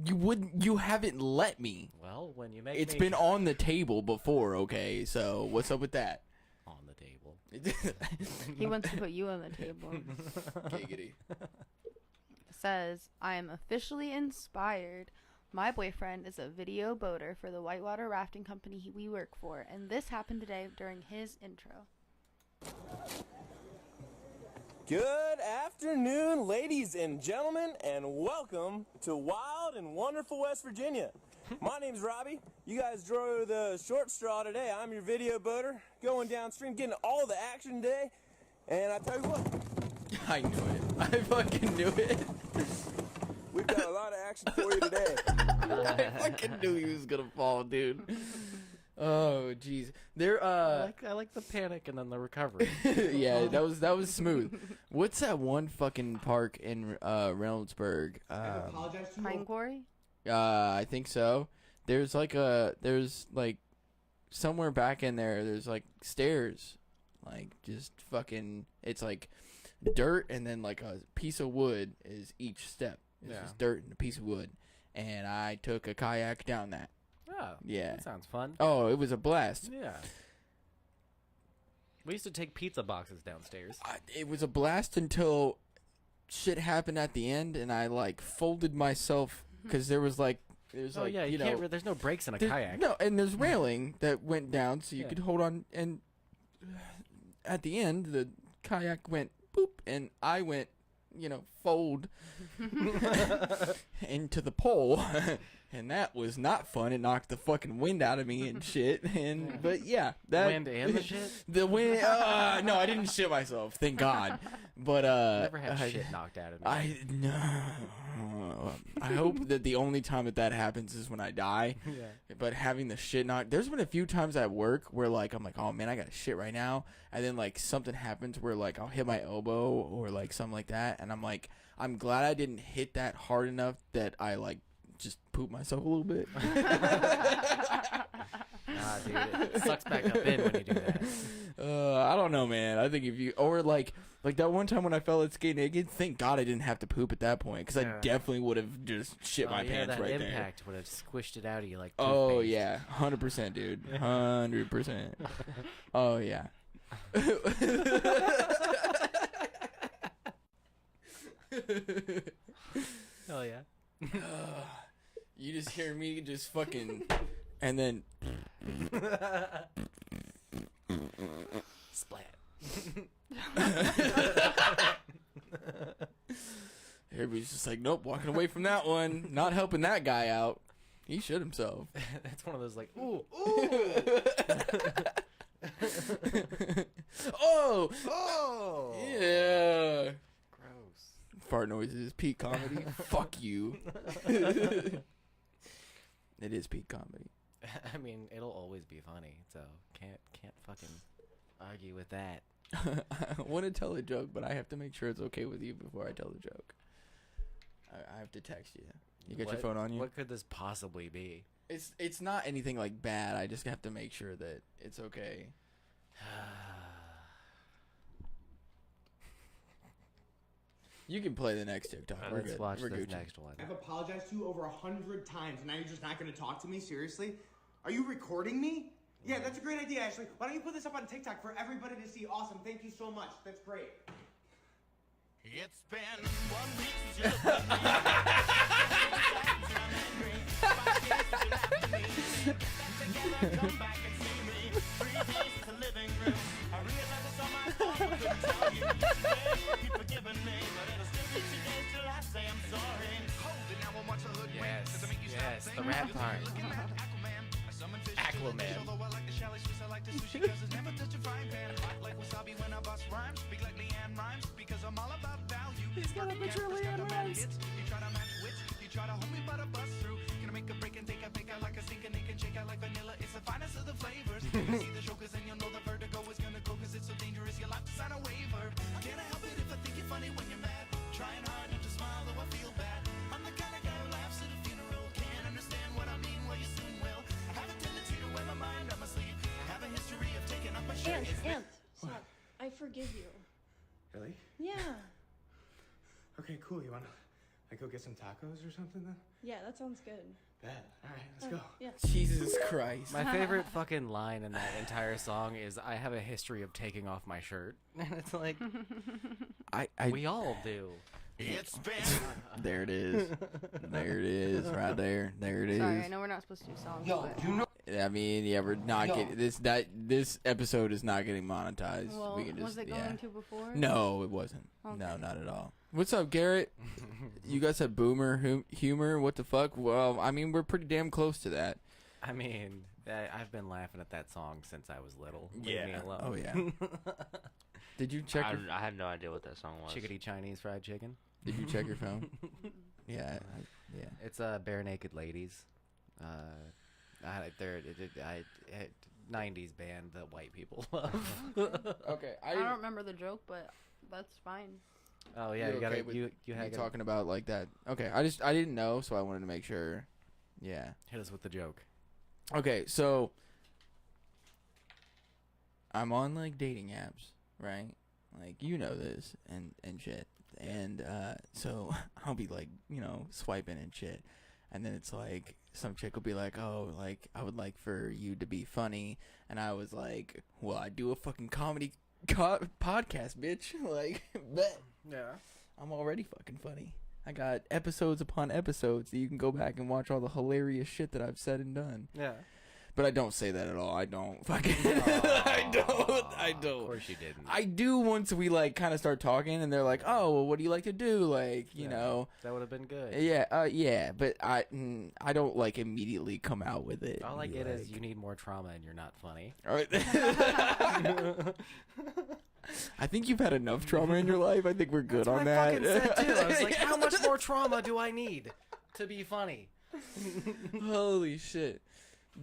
You haven't let me. Well, when you make It's me been on the table before, okay? So what's up with that? on the table. He wants to put you on the table. Giggity. Says, I am officially inspired. My boyfriend is a video boater for the whitewater rafting company we work for, and this happened today during his intro. Good afternoon, ladies and gentlemen, and welcome to wild and wonderful West Virginia. My name's Robbie. You guys drove the short straw today. I'm your video boater, going downstream, getting all the action today. And I tell you what, I knew it. I fucking knew it. we've got a lot of action for you today. I fucking knew he was gonna fall, dude. Oh, jeez. There. I like the panic and then the recovery. Yeah, that was smooth. What's that one fucking park in Reynoldsburg? Pine Quarry? I think so. There's like somewhere back in there. There's like stairs, like just fucking. It's like dirt and then like a piece of wood is each step. It's Yeah. just dirt and a piece of wood. And I took a kayak down that. Oh, Yeah. that sounds fun. Oh, it was a blast. Yeah. We used to take pizza boxes downstairs. It was a blast until shit happened at the end, and I like folded myself because there's Oh like yeah, you know can't. There's no brakes in a there's- kayak. No, and there's railing that went down so you Yeah. could hold on, and at the end the kayak went boop, and I went, fold into the pole. And that was not fun. It knocked the fucking wind out of me and shit. And but yeah, that Wind and the shit? The wind. No, I didn't shit myself. Thank God. But Never had shit knocked out of me. I hope that the only time that happens is when I die. Yeah. But having the shit knocked, there's been a few times at work where like I'm like, oh man, I got shit right now, and then like something happens where like I'll hit my elbow or like something like that, and I'm like, I'm glad I didn't hit that hard enough that I like just poop myself a little bit. Nah, dude, it sucks back up in when you do that. I don't know, man. I think if you or like that one time when I fell at skate naked, thank God I didn't have to poop at that point because I Yeah. definitely would have just shit my pants that right there. impact would have squished it out of you like. Oh toothpaste. yeah, 100%, dude, 100%. Oh yeah. Hell yeah. You just hear me just fucking, and then Splat. everybody's just like, nope, walking away from that one, not helping that guy out. He shit himself. That's one of those like, ooh, Oh, oh, yeah. gross. Fart noises, peak comedy. Fuck you. It is peak comedy. I mean, it'll always be funny, so can't fucking argue with that. I want to tell a joke, but I have to make sure it's okay with you before I tell the joke. I have to text you. You got your phone on you? What could this possibly be? It's not anything like bad. I just have to make sure that it's okay. You can play the next TikTok. We're Let's good. watch We're this Gucci. next one. I've apologized to you over 100 times, and now you're just not going to talk to me? Seriously? Are you recording me? Yeah, that's a great idea, Ashley. Why don't you put this up on TikTok for everybody to see? Awesome. Thank you so much. That's great. It's been 1 week since you looked at me. Come back and see me. 3 days to living room. I realize it's all my fault. I couldn't tell you yesterday. Keep forgiving me, but it'll still be 2 days till I say I'm sorry. Hold it now and watch the hood win. Does it make you stop Yes, the thinking? rap part. Looking at Aquaman. I summon fish to the fish, Aquaman. although I like the shallow fish, I like the sushi 'cause it's never touch a frying pan. Hot like wasabi when I bust rhymes. Speak like Leanne rhymes because I'm all about value. He's got a picture of Leanne Rimes. You try to match wits, you try to hold me but I bust through. Gonna make a break and take a fake out like a sink and they can shake out like vanilla. It's the finest of the flavors. You see the show 'cause then you'll know the vertigo is gonna go 'cause it's so dangerous you'll have to sign a waiver. Can't I help it if I think you're funny when you're mad? Trying hard not to smile though I feel bad. I'm the kind of guy who laughs at a funeral. Can't understand what I mean, well you soon will. I have a tendency to wear my mind on my sleeve. I have a history of taking up my shirt. Ant, stop. I forgive you. Really? Yeah. Okay, cool. You want to like, go get some tacos or something then? Yeah, that sounds good. Bad. All right, let's go. Yeah. Jesus Christ. My favorite fucking line in that entire song is "I have a history of taking off my shirt," and it's like we all do. It's been There it is. There it is. Right there. There it is. Sorry, I know we're not supposed to do songs, but I mean, yeah, we're not getting this episode is not getting monetized. well, we can just, was it going to before? No, it wasn't. Okay. No, not at all. What's up, Garrett? You guys said boomer humor. What the fuck? Well, I mean, we're pretty damn close to that. I mean, I've been laughing at that song since I was little. Leave me alone. Oh yeah. Did you check? I had no idea what that song was. Chickadee Chinese fried chicken. Did you check your phone? Yeah. Yeah. It's Bare Naked Ladies. They're 90s band that white people love. Okay. I don't remember the joke, but that's fine. Oh yeah, You're you gotta okay with you had me talking about like that. Okay. I didn't know, so I wanted to make sure. Yeah. hit us with the joke. Okay, so I'm on like dating apps, right? Like you know this and shit. And so I'll be like, swiping and shit. And then it's like some chick will be like, "Oh, like I would like for you to be funny." And I was like, "Well, I do a fucking comedy podcast, bitch." Like, bet. Yeah. I'm already fucking funny. I got episodes upon episodes that you can go back and watch all the hilarious shit that I've said and done. Yeah. But I don't say that at all. I don't fucking. I don't. Of course you didn't. I do once we like kind of start talking and they're like, "Oh, well, what do you like to do?" Like, you know. That would have been good. Yeah, yeah, but I don't like immediately come out with it. All I Be get is like- you need more trauma and you're not funny. All right. I think you've had enough trauma in your life. I think we're good That's on what that. I fucking said too. I was like, how much more trauma do I need to be funny? Holy shit.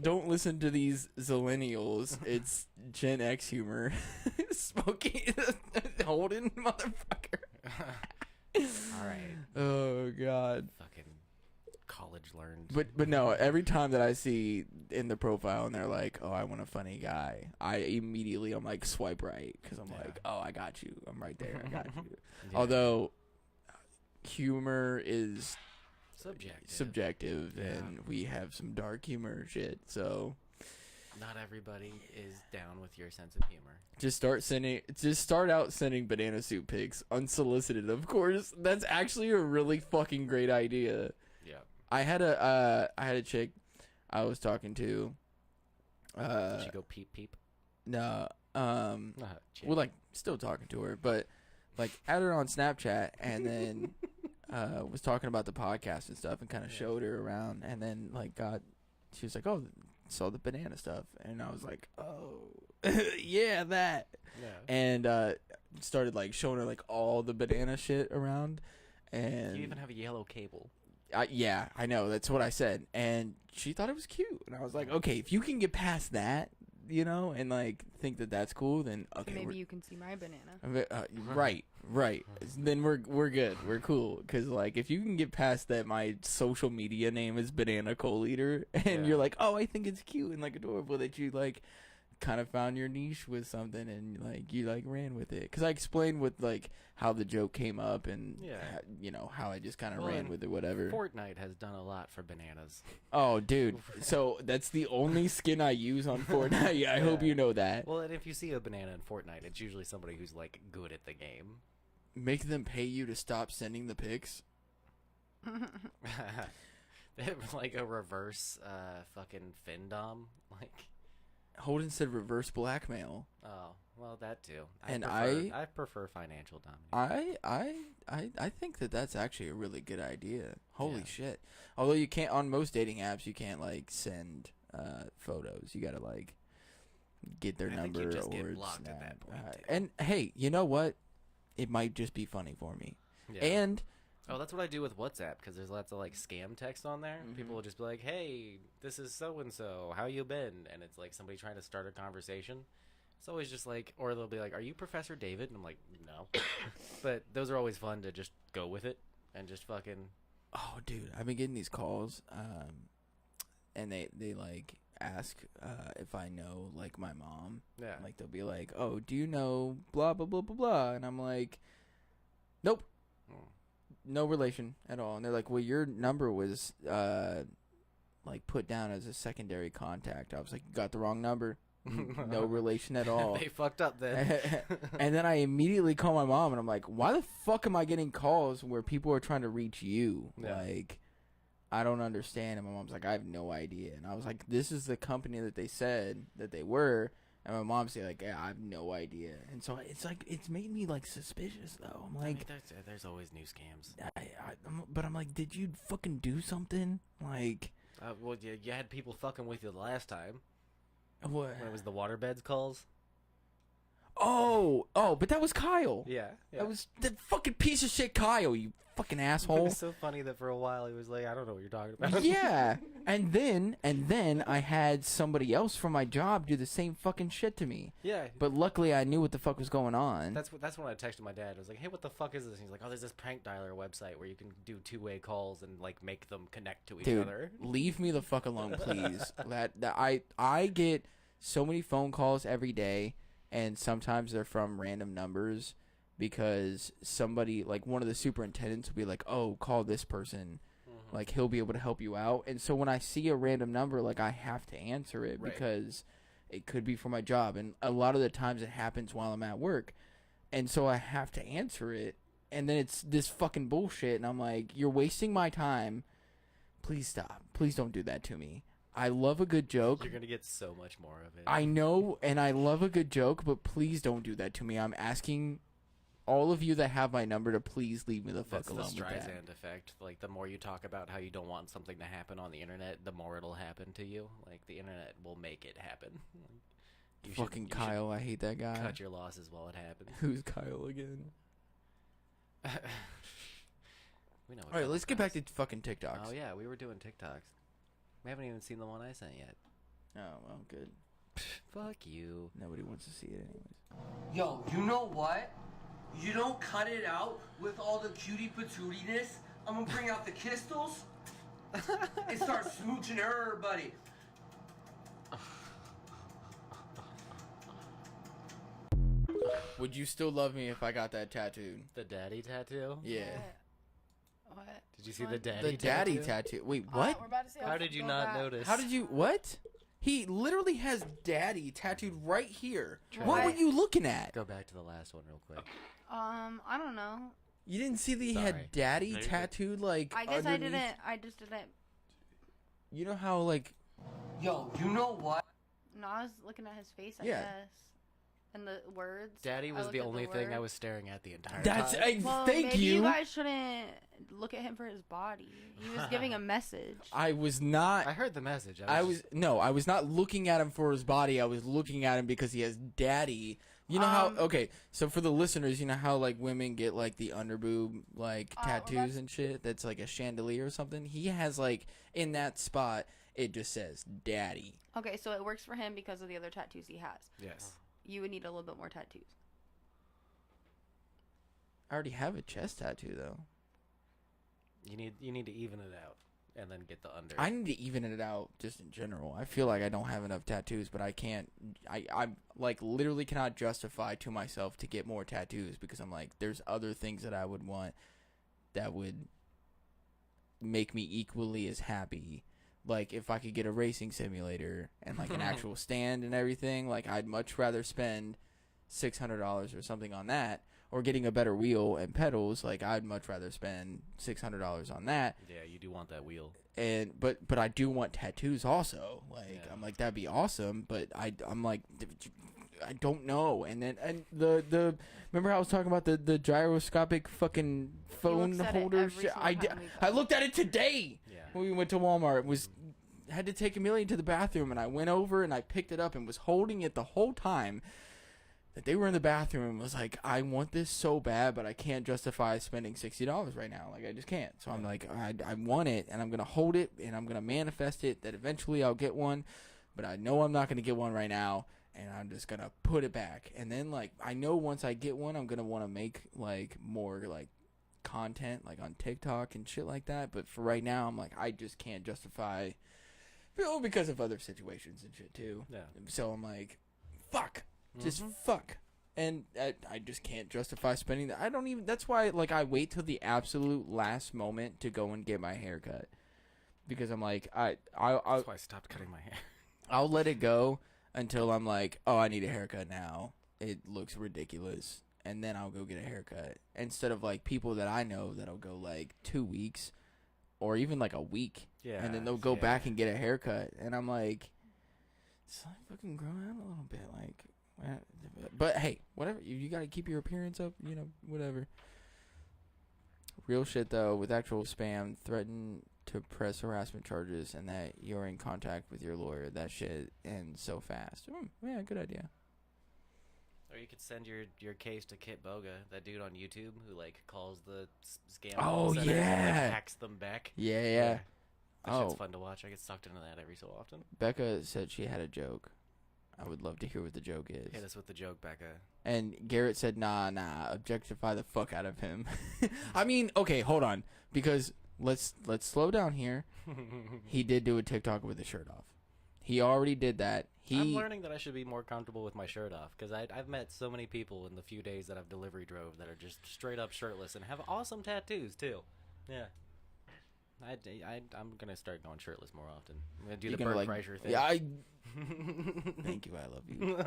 Don't listen to these Zillennials. It's Gen X humor. Smoking Holden, motherfucker. All right. Oh god. Fucking college learned. But no, every time that I see in the profile and they're like, "Oh, I want a funny guy," I'm like, swipe right, because I'm like, "Oh, I got you. I'm right there. I got you." Yeah. Although humor is subjective, and we have some dark humor shit, so not everybody is down with your sense of humor. just start out sending banana soup pics unsolicited, of course. That's actually a really fucking great idea. Yeah. I had a chick I was talking to. Did she go peep peep? No, Chick. we're like still talking to her, but like added her on Snapchat and then was talking about the podcast and stuff and kind of showed her around, and then like she was like, "Oh, saw the banana stuff," and I was like, "Oh, yeah, that." Yeah. And started like showing her like all the banana shit around, and You even have a yellow cable. Yeah, I know. That's what I said. And she thought it was cute. And I was like, okay, if you can get past that, you know, and like think that that's cool, then okay. So maybe you can see my banana. Right. Then we're good. We're cool. Because like if you can get past that, my social media name is Banana Co-Leader, and you're like, oh, I think it's cute and like adorable that you like kind of found your niche with something and like you like ran with it. Because I explained with like how the joke came up and you know how I just kind of ran with it, whatever. Fortnite has done a lot for bananas. Oh, dude. So that's the only skin I use on Fortnite. I hope you know that. Well, and if you see a banana in Fortnite, it's usually somebody who's like good at the game. Make them pay you to stop sending the pics. Like a reverse fucking Findom. Like Holden said reverse blackmail. Oh, well, that too. I prefer financial domination. I think that that's actually a really good idea. Holy shit. Although you can't, on most dating apps, you can't like send photos. You gotta like get their number think you just or get blocked snap. at that point, too. And hey, you know what? It might just be funny for me. Yeah. And oh, that's what I do with WhatsApp because there's lots of like scam text on there. People will just be like, "Hey, this is so and so. How you been?" And it's like somebody trying to start a conversation. It's always just like, or they'll be like, "Are you Professor David?" And I'm like, "No," but those are always fun to just go with it and just fucking. Oh, dude, I've been getting these calls, and they like ask if I know like my mom. Yeah. Like they'll be like, "Oh, do you know blah blah blah blah blah?" And I'm like, "Nope." No relation at all. And they're like, well, your number was like put down as a secondary contact. I was like, you got the wrong number. No relation at all. They fucked up then. And then I immediately call my mom and I'm like, why the fuck am I getting calls where people are trying to reach you? Yeah. Like, I don't understand. And my mom's like, I have no idea. And I was like, this is the company that they said that they were. And my mom said, like, yeah, I have no idea. And so it's like, it's made me, like, suspicious, though. I'm like... there's always new scams. But I'm like, did you fucking do something? Like... well, you had people fucking with you the last time. What? When it was the waterbeds calls? Oh, but that was Kyle. Yeah. That was the fucking piece of shit Kyle, you fucking asshole. It was so funny that for a while he was like, I don't know what you're talking about. Yeah. And then I had somebody else from my job do the same fucking shit to me. Yeah. But luckily I knew what the fuck was going on. That's when I texted my dad. I was like, hey, what the fuck is this? And he's like, oh, there's this prank dialer website where you can do two-way calls and like make them connect to each Dude, other. Leave me the fuck alone, please. that I get so many phone calls every day, and sometimes they're from random numbers because somebody, like one of the superintendents will be like, oh, call this person. Like, he'll be able to help you out. And so when I see a random number, like, I have to answer it because it could be for my job. And a lot of the times it happens while I'm at work. And so I have to answer it. And then it's this fucking bullshit. And I'm like, you're wasting my time. Please stop. Please don't do that to me. I love a good joke. You're going to get so much more of it. I know, and I love a good joke, but please don't do that to me. I'm asking all of you that have my number to please leave me the fuck alone with that. That's the Streisand effect. Like, the more you talk about how you don't want something to happen on the internet, the more it'll happen to you. Like, the internet will make it happen. Fucking Kyle, I hate that guy. Cut your losses while it happens. Who's Kyle again? We know. All right, let's get back to fucking TikToks. Oh yeah, we were doing TikToks. We haven't even seen the one I sent yet. Oh well, good. Fuck you. Nobody wants to see it anyways. Yo, you know what? You don't cut it out with all the cutie patootiness. I'm gonna bring out the kistles and start smooching everybody. Would you still love me if I got that tattooed? The daddy tattoo? Yeah. What? Did you see the daddy? The daddy tattoo. Wait, what? We're about to see How did you not notice? How did you? What? He literally has daddy tattooed right here. Try What it. were you looking at? Go back to the last one real quick. I don't know. You didn't see that he Sorry. had daddy There you go. tattooed like I guess underneath? I just didn't. You know how like Yo, you know what? No, I was looking at his face, I Yeah. guess. And the words. Daddy I was looked the at only thing I word. was staring at the entire that's time. Well, thank maybe you. you guys shouldn't look at him for his body. He was giving a message. I was not I heard the message. I was not looking at him for his body. I was looking at him because he has daddy You know how? Okay, so for the listeners, you know how like women get like the underboob like tattoos and shit. That's like a chandelier or something. He has like in that spot. It just says "Daddy." Okay, so it works for him because of the other tattoos he has. Yes. You would need a little bit more tattoos. I already have a chest tattoo though. You need to even it out and then get the under. I need to even it out just in general. I feel like I don't have enough tattoos, but I can't. I like literally cannot justify to myself to get more tattoos because I'm like, there's other things that I would want that would make me equally as happy. Like if I could get a racing simulator and like an actual stand and everything, like I'd much rather spend $600 or something on that. Or getting a better wheel and pedals, like I'd much rather spend $600 on that. Yeah, you do want that wheel. And but I do want tattoos also. Like I'm like that'd be awesome, but I'm like I don't know. And then the remember how I was talking about the gyroscopic fucking phone holder shit? I looked at it today. Yeah. When we went to Walmart. Had to take Amelia to the bathroom, and I went over and I picked it up and was holding it the whole time. That they were in the bathroom and was like, I want this so bad, but I can't justify spending $60 right now. Like, I just can't. So I'm like, I want it, and I'm going to hold it, and I'm going to manifest it that eventually I'll get one. But I know I'm not going to get one right now, and I'm just going to put it back. And then, like, I know once I get one, I'm going to want to make, like, more, like, content, like, on TikTok and shit like that. But for right now, I'm like, I just can't justify, because of other situations and shit, too. Yeah. So I'm like, fuck. Just fuck. And I just can't justify spending that. I don't even. That's why, like, I wait till the absolute last moment to go and get my hair cut. Because I'm like, that's why I stopped cutting my hair. I'll let it go until I'm like, oh, I need a haircut now. It looks ridiculous. And then I'll go get a haircut. Instead of, like, people that I know that'll go, like, 2 weeks or even, like, a week. Yeah. And then they'll go back and get a haircut. And I'm like, it's like fucking grow out a little bit. Like, but hey, whatever. You got to keep your appearance up, whatever. Real shit, though, with actual spam, threaten to press harassment charges and that you're in contact with your lawyer. That shit ends so fast. Yeah, good idea. Or you could send your case to Kit Boga, that dude on YouTube who, like, calls the scam Oh, centers and, yeah. like, hacks them back. Yeah. That shit's fun to watch. I get sucked into that every so often. Becca said she had a joke. I would love to hear what the joke is. Hit us with the joke, Becca. And Garrett said, nah, objectify the fuck out of him. I mean, okay, hold on. Because let's slow down here. He did do a TikTok with his shirt off. He already did that. I'm learning that I should be more comfortable with my shirt off. Because I've met so many people in the few days that I've delivery drove that are just straight up shirtless and have awesome tattoos, too. Yeah. I'm going to start going shirtless more often. I'm going to do the Bert Kreischer thing. Yeah, thank you, I love you.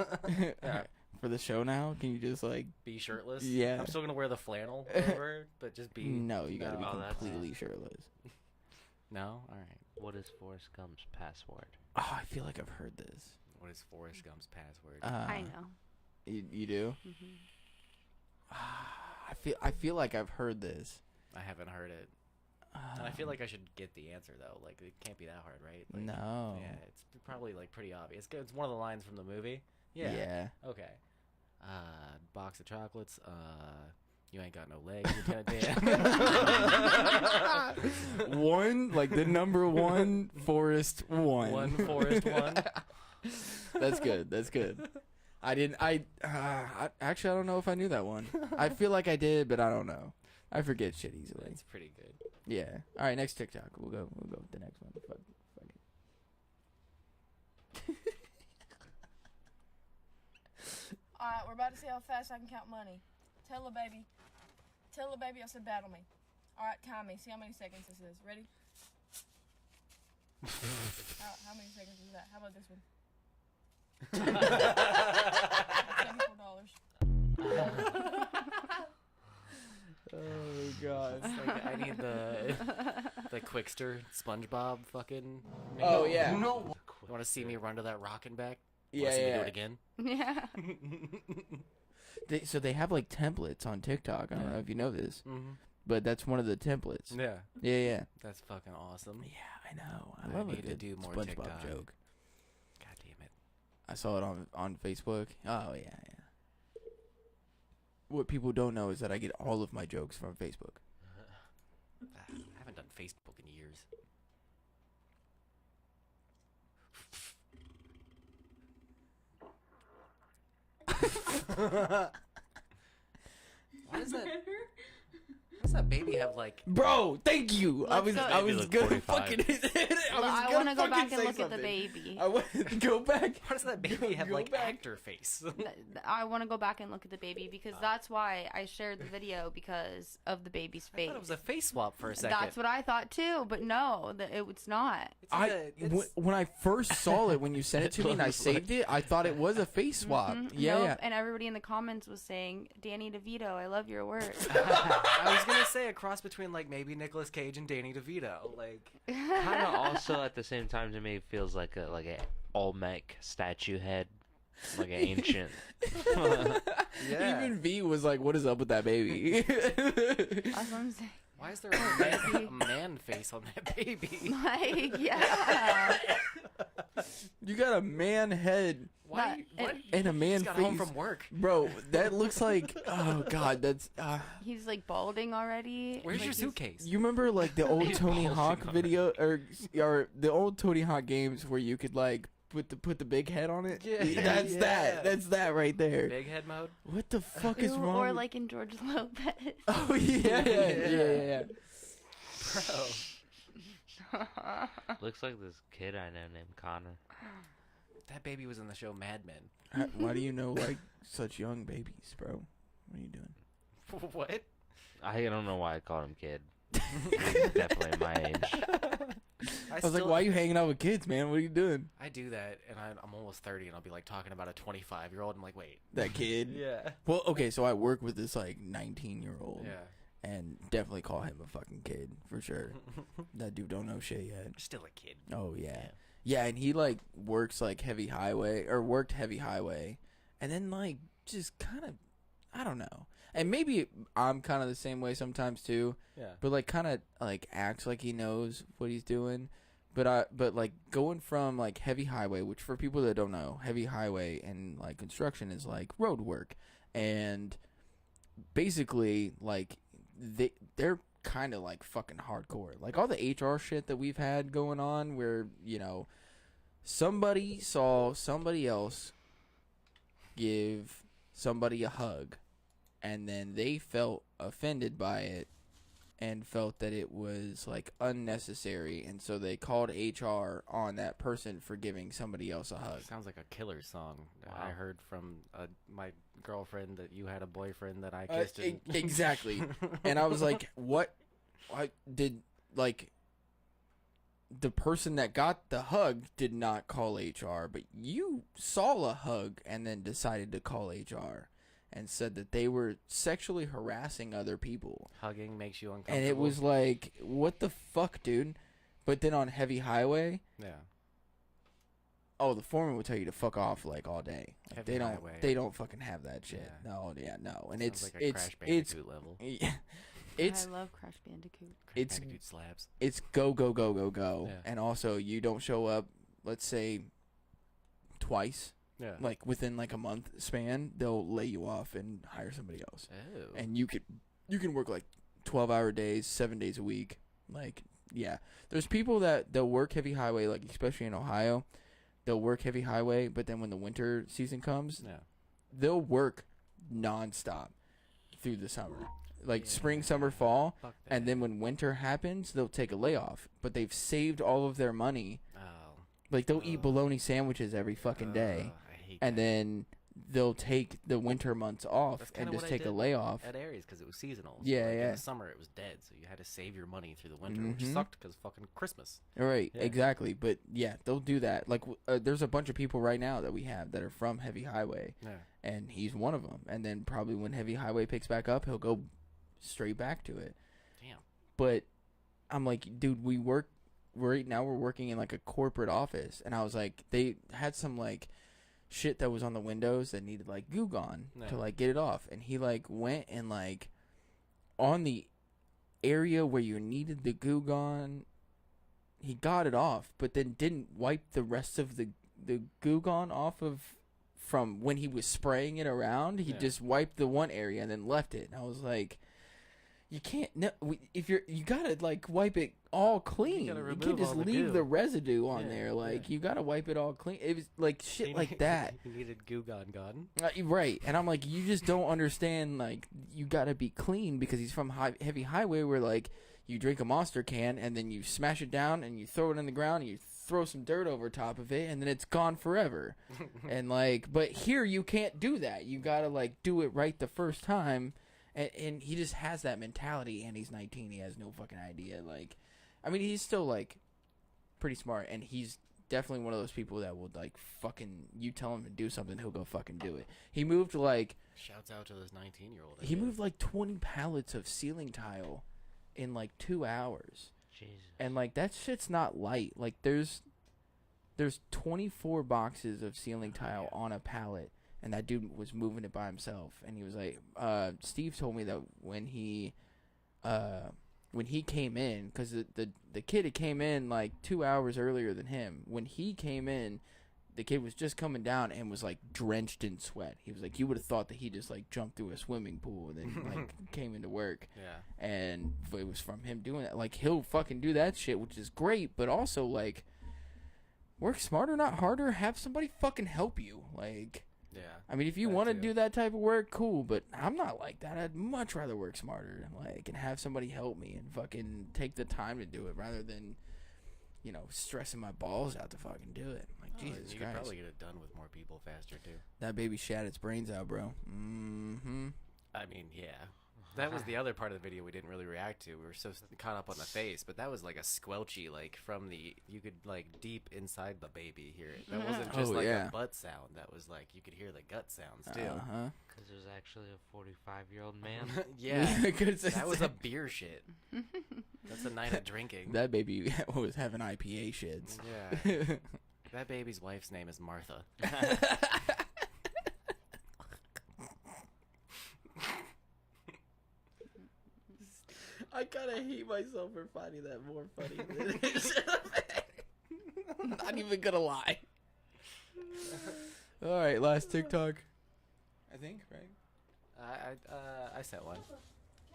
All right. For the show now, can you just, like... Be shirtless? Yeah. I'm still going to wear the flannel over, but just be... No, you got to be completely shirtless. No? All right. What is Forrest Gump's password? Oh, I feel like I've heard this. What is Forrest Gump's password? I know. You do? Mm-hmm. I feel like I've heard this. I haven't heard it. And I feel like I should get the answer, though. Like, it can't be that hard, right? Like, no. Yeah, it's probably, like, pretty obvious. It's one of the lines from the movie. Yeah. Yeah. Okay. Box of chocolates. You ain't got no legs, Lieutenant Dan. One, like the number one, Forrest one. One Forrest one. That's good. That's good. Actually, I don't know if I knew that one. I feel like I did, but I don't know. I forget shit easily. It's pretty good. Yeah. All right, next TikTok. We'll go with the next one. Fuck it. Alright, we're about to see how fast I can count money. Tell the baby I said battle me. Alright, time me. See how many seconds this is. Ready? how many seconds is that? How about this one? $74. Oh god. Like, I need the Quickster SpongeBob fucking. Oh yeah. You know, You want to see me run to that rock and back? Yeah, See me do yeah. it again? Yeah. So they have like templates on TikTok. I don't know if you know this, but that's one of the templates. Yeah. Yeah. That's fucking awesome. Yeah, I know. I love a need to good do more SpongeBob TikTok. joke. God damn it. I saw it on Facebook. Oh yeah. what people don't know is that I get all of my jokes from Facebook. I haven't done Facebook in years. Why does that? Why does that baby have like? Bro, thank you. I was go. I was look gonna 45. fucking. I want to go back and look at the baby. I want to go back. Why does that baby have Go like back. actor face? I want to go back and look at the baby because that's why I shared the video because of the baby's I face. thought it was a face swap for a second. That's what I thought too, but no, it's not. It's like When I first saw it when you sent it to me and I saved it, I thought it was a face swap. Yeah, Nope. yeah. And everybody in the comments was saying, "Danny DeVito, I love your work." I was gonna say a cross between like maybe Nicolas Cage and Danny DeVito. Like, Kind of also at the same time to me it feels like a Olmec statue head, like an ancient. yeah. Even V was like, "What is up with that baby?" That's what I'm saying. Why is there a man face on that baby? Like, yeah. You got a man head Why? What? and a man Just got face. home from work. Bro, that looks like, oh god, that's He's like balding already. Where's Like, your he's- suitcase? you remember like the old He's Tony balding Hawk already. video or the old Tony Hawk games where you could like put the big head on it? Yeah. That's Yeah. that's that right there. Big head mode. What the fuck is Ew, wrong? Or with- like in George Lopez. Oh yeah. Bro, Looks like this kid I know named Connor. that baby was in the show Mad Men. Why do you know like such young babies, bro? What are you doing? What? I don't know why I called him kid. He's definitely my age. I was like, why are you hanging out with kids, man? What are you doing? I do that, and I'm almost 30, and I'll be like talking about a 25-year-old. I'm like, wait. That kid. Yeah. Well, okay, so I work with this like 19-year-old. Yeah. And definitely call him a fucking kid for sure. That dude don't know shit yet. Still a kid. Oh yeah. Yeah, and he like works like heavy highway or worked heavy highway, and then like just kind of, I don't know. And maybe I'm kind of the same way sometimes too. Yeah. But like kind of like acts like he knows what he's doing. But like going from like heavy highway, which for people that don't know, heavy highway and like construction is like road work, and basically like they're kind of like fucking hardcore. Like all the HR shit that we've had going on where, you know, somebody saw somebody else give somebody a hug and then they felt offended by it and felt that it was like unnecessary, and so they called HR on that person for giving somebody else a hug. Sounds like a killer song. Wow. I heard from my girlfriend that you had a boyfriend that I kissed. Exactly. And I was like, what? I did, like, the person that got the hug did not call HR, but you saw a hug and then decided to call HR and said that they were sexually harassing other people. Hugging makes you uncomfortable. And it was like, what the fuck, dude? But then on heavy highway, Yeah. oh, the foreman would tell you to fuck off like all day. Like, Heavy highway. they don't fucking have that shit. Yeah. No, yeah, no. And Sounds it's like a Crash Bandicoot level. Yeah. It's I love Crash Bandicoot. It's- Bandicoot slabs. it's go go go go go. Yeah. And also you don't show up, let's say twice, Yeah. like within like a month span, they'll lay you off and hire somebody else. Oh. And you can work like 12-hour days, 7 days a week. Like, yeah. There's people that they'll work heavy highway, like especially in Ohio, they'll work heavy highway, but then when the winter season comes, Yeah. they'll work nonstop through the summer. Like Yeah. spring, summer, fall, Fuck that. and then when winter happens, they'll take a layoff. But they've saved all of their money. Oh. Like they'll eat bologna sandwiches every fucking day, I hate and that. then they'll take the winter months off That's and kinda just what I take a did layoff. at Aries because it was seasonal. Yeah, like, yeah. In the summer it was dead, so you had to save your money through the winter, which Mhm. sucked because fucking Christmas. All right, Yeah. exactly. But yeah, they'll do that. Like there's a bunch of people right now that we have that are from heavy highway, Yeah. and he's one of them. And then probably when heavy highway picks back up, he'll go straight back to it. Damn. But I'm like, dude, we work right now. We're working in like a corporate office, and I was like, they had some like shit that was on the windows that needed like goo gone No. to like get it off, and he like went and like on the area where you needed the goo gone, he got it off, but then didn't wipe the rest of the goo gone off of from when he was spraying it around. He just wiped the one area and then left it. And I was like, you can't. No, if you gotta like wipe it all clean. You can't just leave the residue on there. Like you gotta wipe it all clean. It was like shit like that. You needed goo gone. Right, and I'm like, you just don't understand. Like you gotta be clean because he's from heavy highway where like you drink a Monster can and then you smash it down and you throw it in the ground and you throw some dirt over top of it and then it's gone forever. And like, but here you can't do that. You gotta like do it right the first time. And he just has that mentality, and he's 19. He has no fucking idea. Like, I mean, he's still, like, pretty smart, and he's definitely one of those people that will, like, fucking, you tell him to do something, he'll go fucking do it. He moved, like... Shouts out to this 19-year-old. He moved, like, 20 pallets of ceiling tile in, like, 2 hours. Jesus. And, like, that shit's not light. Like, there's 24 boxes of ceiling tile on a pallet. And that dude was moving it by himself. And he was like, Steve told me that when he came in, because the kid had came in like 2 hours earlier than him. When he came in, the kid was just coming down and was like drenched in sweat. He was like, you would have thought that he just like jumped through a swimming pool and then like came into work. Yeah. And it was from him doing that. Like, he'll fucking do that shit, which is great, but also like, work smarter, not harder. Have somebody fucking help you. Like... Yeah. I mean, if you want to do that type of work, cool, but I'm not like that. I'd much rather work smarter, like, and have somebody help me and fucking take the time to do it rather than, you know, stressing my balls out to fucking do it. Like, Jesus you Christ. could probably get it done with more people faster, too. That baby shat its brains out, bro. Mm-hmm. I mean, yeah. That was the other part of the video we didn't really react to. We were so caught up on the face, but that was like a squelchy, like from the, you could like deep inside the baby hear it. That wasn't just a butt sound. That was like, you could hear the gut sounds too. Because there's actually a 45-year-old man. Yeah. That was a beer shit. That's a night of drinking. That baby was having IPA shits. Yeah. That baby's wife's name is Martha. I kind of hate myself for finding that more funny than it should have been. I'm not even gonna lie. All right, last TikTok. I think, right? I sent one. Can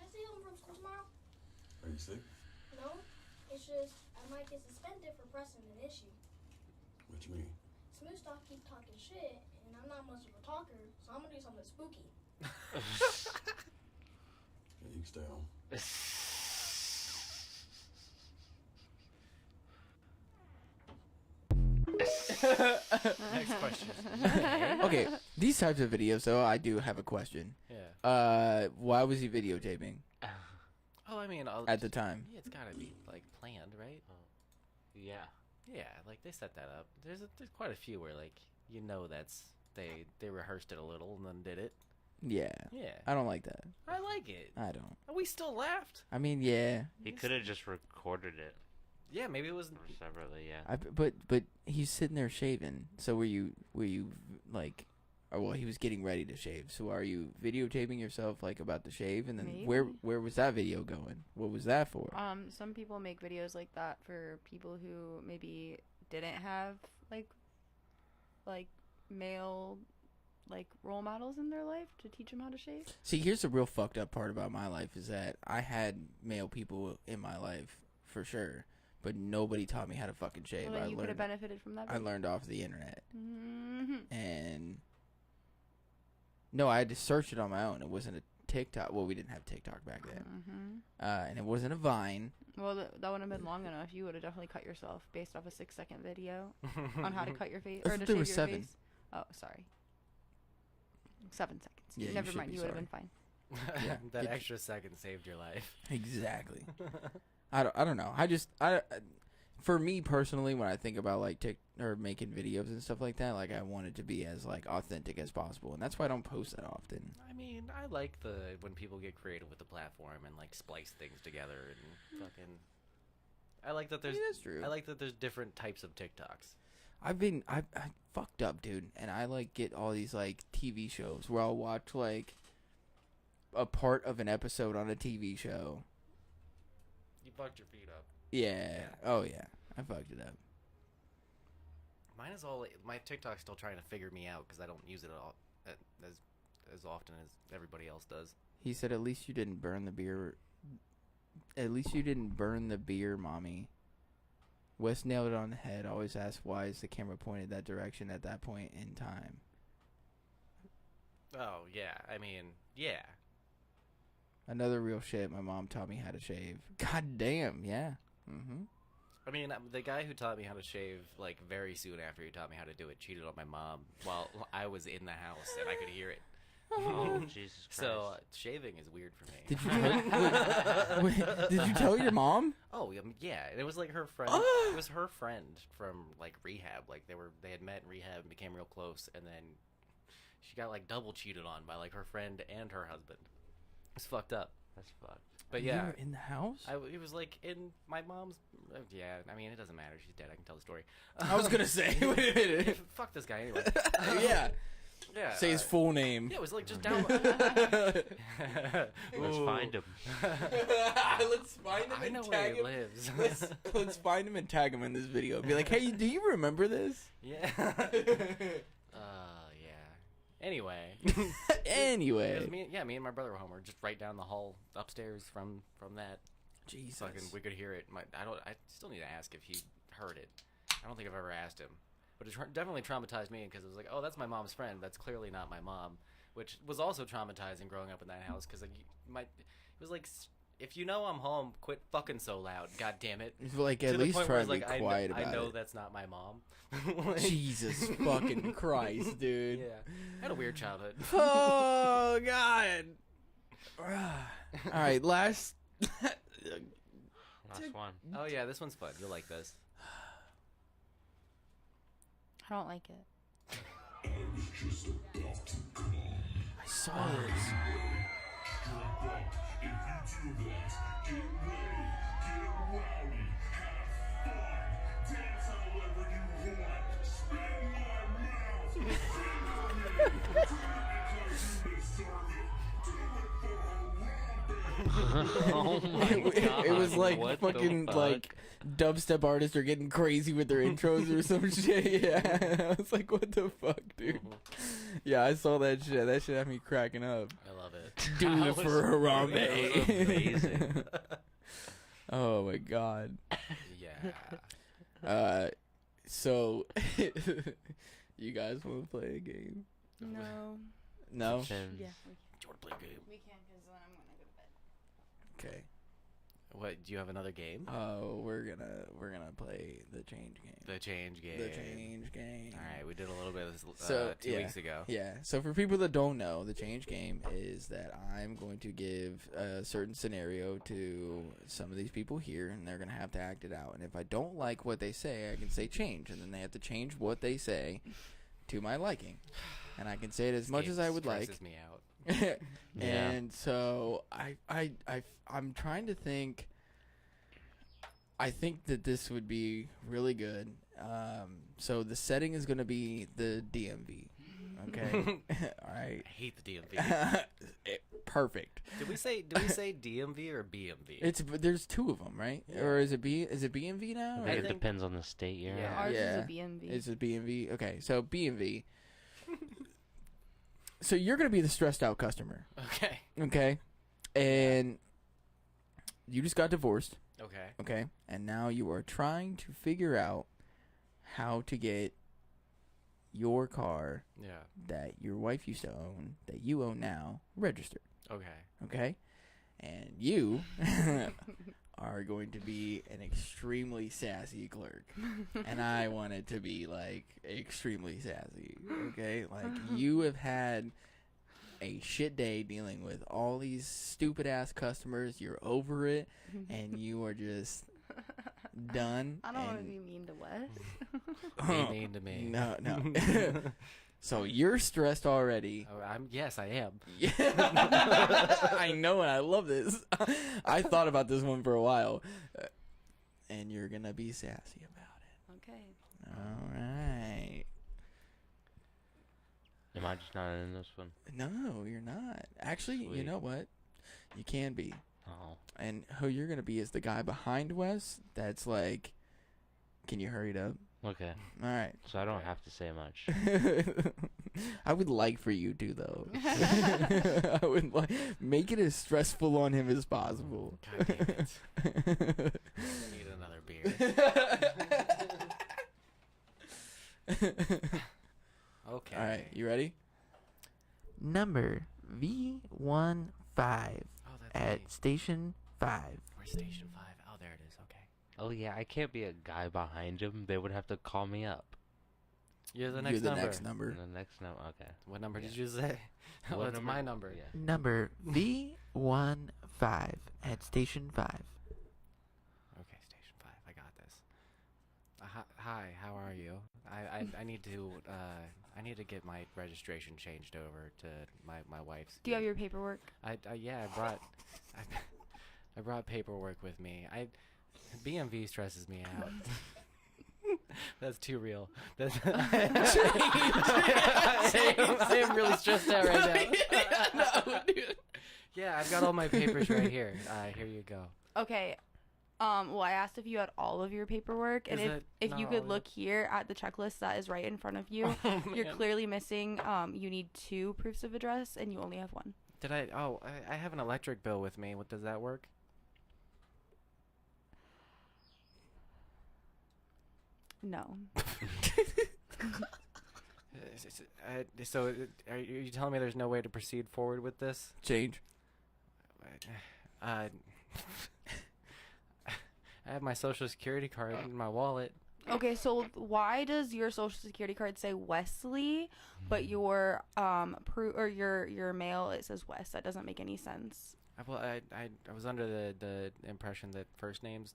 I stay home from school tomorrow? Are you sick? No, it's just I might get suspended for pressing an issue. What you mean? Smooth Stock keep talking shit, and I'm not much of a talker, so I'm gonna do something spooky. Yeah, you can stay home. Next question. Okay, these types of videos, though, I do have a question. Yeah. Why was he videotaping? Oh, I mean, at the time. Yeah, it's gotta be like planned, right? Yeah. Yeah, like they set that up. There's quite a few where like you know that's they rehearsed it a little and then did it. Yeah. Yeah. I don't like that. I like it. I don't. We still lauged. I mean, yeah. He could have just recorded it. Yeah, maybe it was separately. Yeah. But he's sitting there shaving. So were you like, or well, he was getting ready to shave. So are you videotaping yourself like about the shave, and then Maybe. where was that video going? What was that for? Some people make videos like that for people who maybe didn't have like male like role models in their life to teach them how to shave. See, here's the real fucked up part about my life is that I had male people in my life for sure, but nobody taught me how to fucking shave. Well, then you could have benefited from that. I learned off the internet. Mm-hmm. And no, I had to search it on my own. It wasn't a TikTok. Well, we didn't have TikTok back then. Mm-hmm. And it wasn't a Vine. Well, that wouldn't have been long enough. You would have definitely cut yourself based off a 6-second video on how to cut your face or to shave your face. Oh, sorry. 7 seconds. Yeah, Never mind. You would have been fine. Yeah, that extra second saved your life. Exactly. I don't know. For me personally, when I think about like or making videos and stuff like that, like I want it to be as like authentic as possible, and that's why I don't post that often. I mean, I like when people get creative with the platform and like splice things together and fucking. I like that there's. That's true. I like that there's different types of TikToks. I fucked up, dude, and I like get all these like TV shows where I'll watch like a part of an episode on a TV show. You fucked your feet up. Yeah. Oh yeah, I fucked it up. Mine is all my TikTok's still trying to figure me out because I don't use it all as often as everybody else does. He said, "At least you didn't burn the beer. At least you didn't burn the beer, mommy." Wes nailed it on the head. Always ask why is the camera pointed that direction at that point in time. Oh yeah, I mean yeah. Another real shit. My mom taught me how to shave. God damn, yeah. Mm-hmm. I mean, the guy who taught me how to shave, like, very soon after he taught me how to do it, cheated on my mom while I was in the house and I could hear it. Oh, Jesus Christ. So, shaving is weird for me. Did you tell your mom? Oh, yeah. It was, like, her friend. It was her friend from, like, rehab. Like, they had met in rehab and became real close, and then she got, like, double cheated on by, like, her friend and her husband. It's fucked up. That's fucked. But yeah, you were in the house? It was like in my mom's. Yeah, I mean it doesn't matter. She's dead. I can tell the story. I was gonna say, wait a minute. Fuck this guy anyway. Yeah. Yeah. Say his full name. Yeah, it was like just down. Let's find him. Let's find him. I know and where tag he him. lives. Let's find him and tag him in this video. Be like, hey, do you remember this? Yeah. Anyway. Anyway. Me and my brother were home. We're just right down the hall upstairs from that. Jesus. We could hear it. I still need to ask if he heard it. I don't think I've ever asked him. But it definitely traumatized me because it was like, oh, that's my mom's friend. That's clearly not my mom. Which was also traumatizing growing up in that house because it was like, if you know I'm home, quit fucking so loud. God damn it. Like, at least try to be quiet about it. I know that's not my mom. Jesus fucking Christ, dude. Yeah. I had a weird childhood. Oh, God. All right, last one. Oh, yeah, this one's fun. You'll like this. I don't like it. I saw this. Oh my God. It was like what fucking the fuck? like dubstep artists are getting crazy with their intros or some shit. Yeah, I was like, what the fuck, dude? Yeah, I saw that shit. That shit had me cracking up. I love it. Do That it was for Harambe. great. That was amazing. Oh my God. Yeah. So you guys want to play a game? No. No. Yeah. Do you want to play a game? We can because then I'm gonna go to bed. Okay. What? Do you have another game? Oh, we're gonna play the change game. The change game. The change game. All right, we did a little bit of this 2 yeah, weeks ago. Yeah. So for people that don't know, the change game is that I'm going to give a certain scenario to some of these people here, and they're gonna have to act it out. And if I don't like what they say, I can say change, and then they have to change what they say to my liking. And I can say it as much as I would like. Stresses me out. And so I'm trying to think. I think that this would be really good. So the setting is going to be the DMV. Okay. All right. I hate the DMV. Perfect. Did we say DMV or BMV? There's two of them, right? Yeah. Or is it BMV now? I think it depends on the state you're in. Ours is a BMV. It's a BMV. Okay, so BMV. So you're going to be the stressed out customer. Okay. Okay. And you just got divorced. Okay. Okay. And now you are trying to figure out how to get your car that your wife used to own, that you own now, registered. Okay. Okay. And you are going to be an extremely sassy clerk. And I want it to be like extremely sassy. Okay. Like you have had a shit day dealing with all these stupid ass customers. You're over it, and you are just done. I don't want to be mean to Wes. Be mean to me. No. So you're stressed already. Oh, yes, I am. Yeah. I know, and I love this. I thought about this one for a while, and you're gonna be sassy about it. Okay. All right. Am I just not in this one? No, you're not. Actually, you Sweet. know what? You can be. Oh. And who you're going to be is the guy behind Wes that's like, can you hurry it up? Okay. All right. So I don't have to say much. I would like for you to, though. I would make it as stressful on him as possible. God damn it. I need another beer. Okay. All right, you ready? Number V15 at me. Station 5. Where's Station 5? Oh, there it is. Okay. Oh yeah, I can't be a guy behind him. They would have to call me up. You're the next number. The next number. Okay. What number did you say? Well, it's my number. Yeah. Number V15 at Station 5. Okay, Station 5. I got this. Hi, how are you? I need to get my registration changed over to my wife's. Do you have your paperwork? Yeah, I brought paperwork with me. BMV stresses me out. That's too real. I am really stressed out right now. No, dude. Yeah, I've got all my papers right here. Here you go. Okay. Well, I asked if you had all of your paperwork, and if you could look here at the checklist that is right in front of you, you're clearly missing. You need 2 proofs of address, and you only have 1. Did I? Oh, I have an electric bill with me. What does that work? No. So, are you telling me there's no way to proceed forward with this? Change. I have my social security card in my wallet. Okay, so why does your social security card say Wesley, but your your mail it says West? That doesn't make any sense. Well, I was under the impression that first names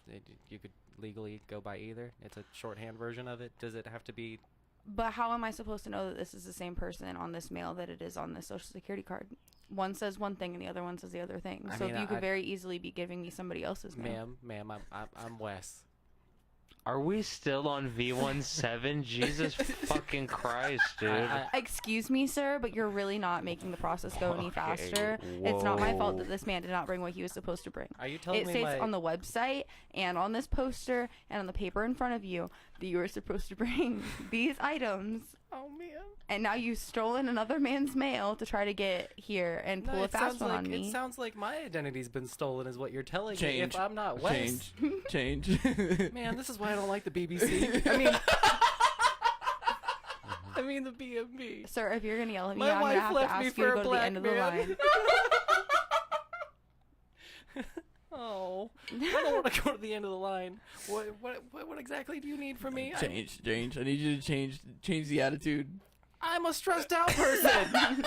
you could legally go by either. It's a shorthand version of it. Does it have to be? But how am I supposed to know that this is the same person on this mail that it is on this social security card? One says one thing and the other one says the other thing. So you could very easily be giving me somebody else's mail. Ma'am, I'm Wes. Are we still on V17? Jesus fucking Christ, dude. Excuse me, sir, but you're really not making the process go any faster. It's not my fault that this man did not bring what he was supposed to bring. Are you telling me it states on the website and on this poster and on the paper in front of you that you were supposed to bring these items. Oh, man. And now you've stolen another man's mail to try to get here and pull a fast one on me. It sounds like my identity's been stolen is what you're telling me. If I'm not Wes. Change. Man, this is why I don't like the BBC. I mean the BMB. Sir, if you're going to yell at me, My I'm going to have to wife left me ask you for to a go to the black end of the man. line. Oh, I don't want to go to the end of the line. What exactly do you need from me? Change. I need you to change the attitude. I'm a stressed out person.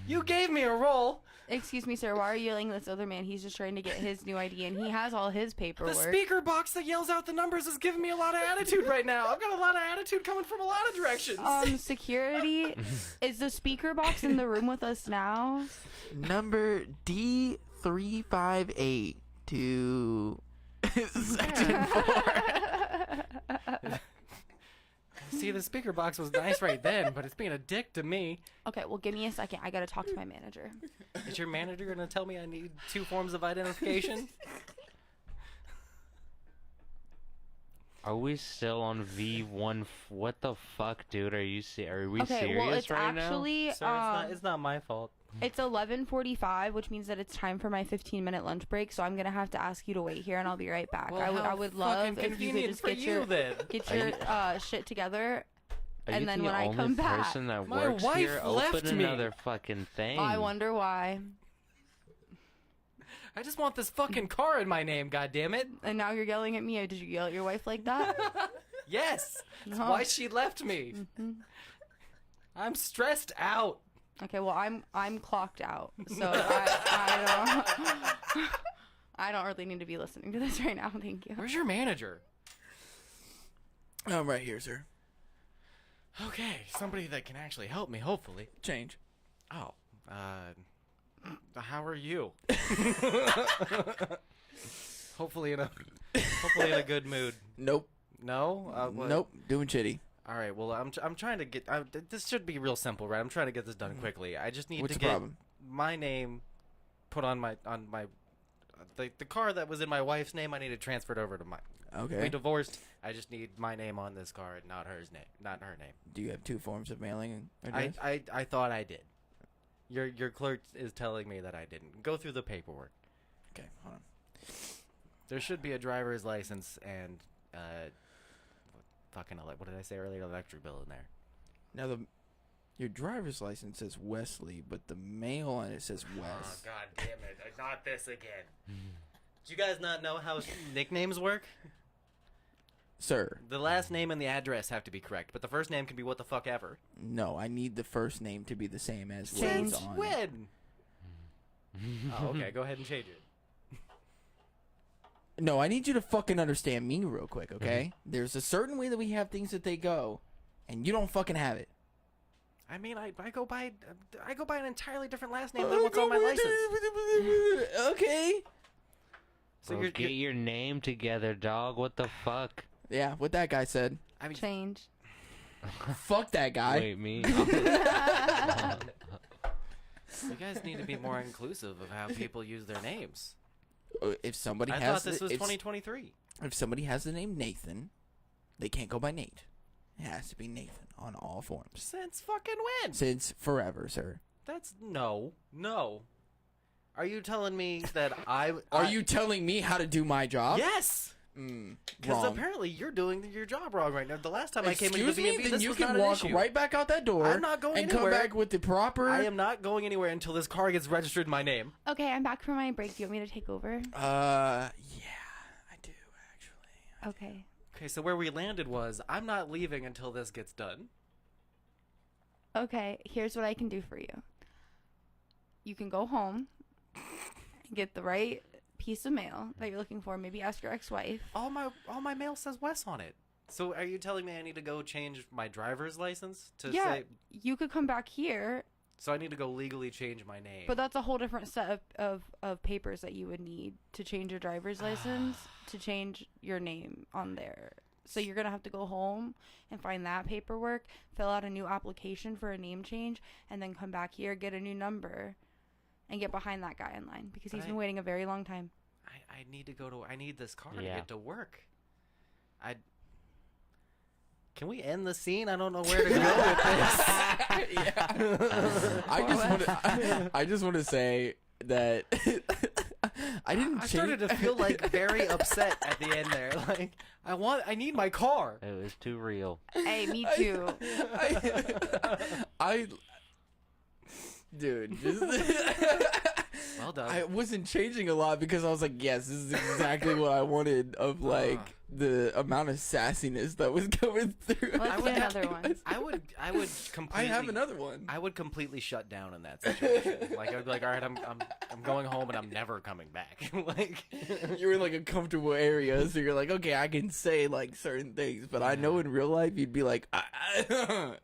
You gave me a role. Excuse me, sir. Why are you yelling at this other man? He's just trying to get his new ID, and he has all his paperwork. The speaker box that yells out the numbers is giving me a lot of attitude right now. I've got a lot of attitude coming from a lot of directions. Security, is the speaker box in the room with us now? Number D358 to Section 4. See, the speaker box was nice right then, but it's being a dick to me. Okay, well, give me a second. I gotta talk to my manager. Is your manager gonna tell me I need 2 forms of identification? Are we still on V1? What the fuck, dude? Are we serious well, it's right actually, now? Sir, it's not my fault. It's 11:45, which means that it's time for my 15-minute lunch break. So I'm gonna have to ask you to wait here, and I'll be right back. Well, I would love if you could just get your shit together, and then when I come back, person that my works wife here, left open me. another fucking thing. I wonder why. I just want this fucking car in my name, goddammit. And now you're yelling at me. Did you yell at your wife like that? Yes. That's why she left me. Mm-hmm. I'm stressed out. Okay, well, I'm clocked out, so I don't really need to be listening to this right now. Thank you. Where's your manager? I'm right here, sir. Okay, somebody that can actually help me, hopefully. Change. Oh, how are you? hopefully in a good mood. Nope. No? Nope. Doing shitty. All right. Well, I'm trying to get. This should be real simple, right? I'm trying to get this done quickly. I just need What's to the get problem? my name put on my the car that was in my wife's name, I need it transferred over to mine. Okay. We divorced. I just need my name on this card, not her name. Do you have 2 forms of mailing address? I thought I did. Your clerk is telling me that I didn't. Go through the paperwork. Okay, hold on. There should be a driver's license and what did I say earlier? Electric bill in there. Now your driver's license says Wesley, but the mail on it says Wes. Oh, God damn it. Not this again. Do you guys not know how nicknames work? Sir. The last name and the address have to be correct, but the first name can be what the fuck ever. No, I need the first name to be the same as Since what's on. when? Oh, okay. Go ahead and change it. No, I need you to fucking understand me real quick, okay? There's a certain way that we have things that they go, and you don't fucking have it. I mean, I go by an entirely different last name than what's on my license. Okay. So get your name together, dog. What the fuck? Yeah, what that guy said. I mean, change. Fuck that guy. Wait, me? You guys need to be more inclusive of how people use their names. If somebody I has thought this was 2023. If somebody has the name Nathan, they can't go by Nate. It has to be Nathan on all forms. Since fucking when? Since forever, sir. That's no. Are you telling me that Are you telling me how to do my job? Yes. Because Wrong. apparently you're doing your job wrong right now. The last time I came into the Excuse me, B&B, then this you was can not an walk issue. right back out that door. I'm not going and anywhere. come back with the proper. I am not going anywhere until this car gets registered in my name. Okay, I'm back from my break. Do you want me to take over? Yeah, I do actually. Okay. Okay, so where we landed was I'm not leaving until this gets done. Okay, here's what I can do for you. You can go home and get the right piece of mail that you're looking for. Maybe ask your ex-wife. All my mail says Wes on it. So are you telling me I need to go change my driver's license to say? You could come back here. So I need to go legally change my name. But that's a whole different set of papers that you would need to change your driver's license, to change your name on there. So you're going to have to go home and find that paperwork, fill out a new application for a name change, and then come back here, get a new number, and get behind that guy in line because he's been waiting a very long time. I need to go to. I need this car to get to work. Can we end the scene? I don't know where to go with this. I just want to say that I didn't. I started to feel like very upset at the end there. Like I need my car. It was too real. Hey, me too. Dude, just well done. I wasn't changing a lot because I was like, yes, this is exactly what I wanted of like the amount of sassiness that was going through. Let's get another one. I would completely. I have another one. I would completely shut down in that situation. Like I'd be like, all right, I'm going home and I'm never coming back. Like you're in like a comfortable area, so you're like, okay, I can say like certain things, but I know in real life you'd be like,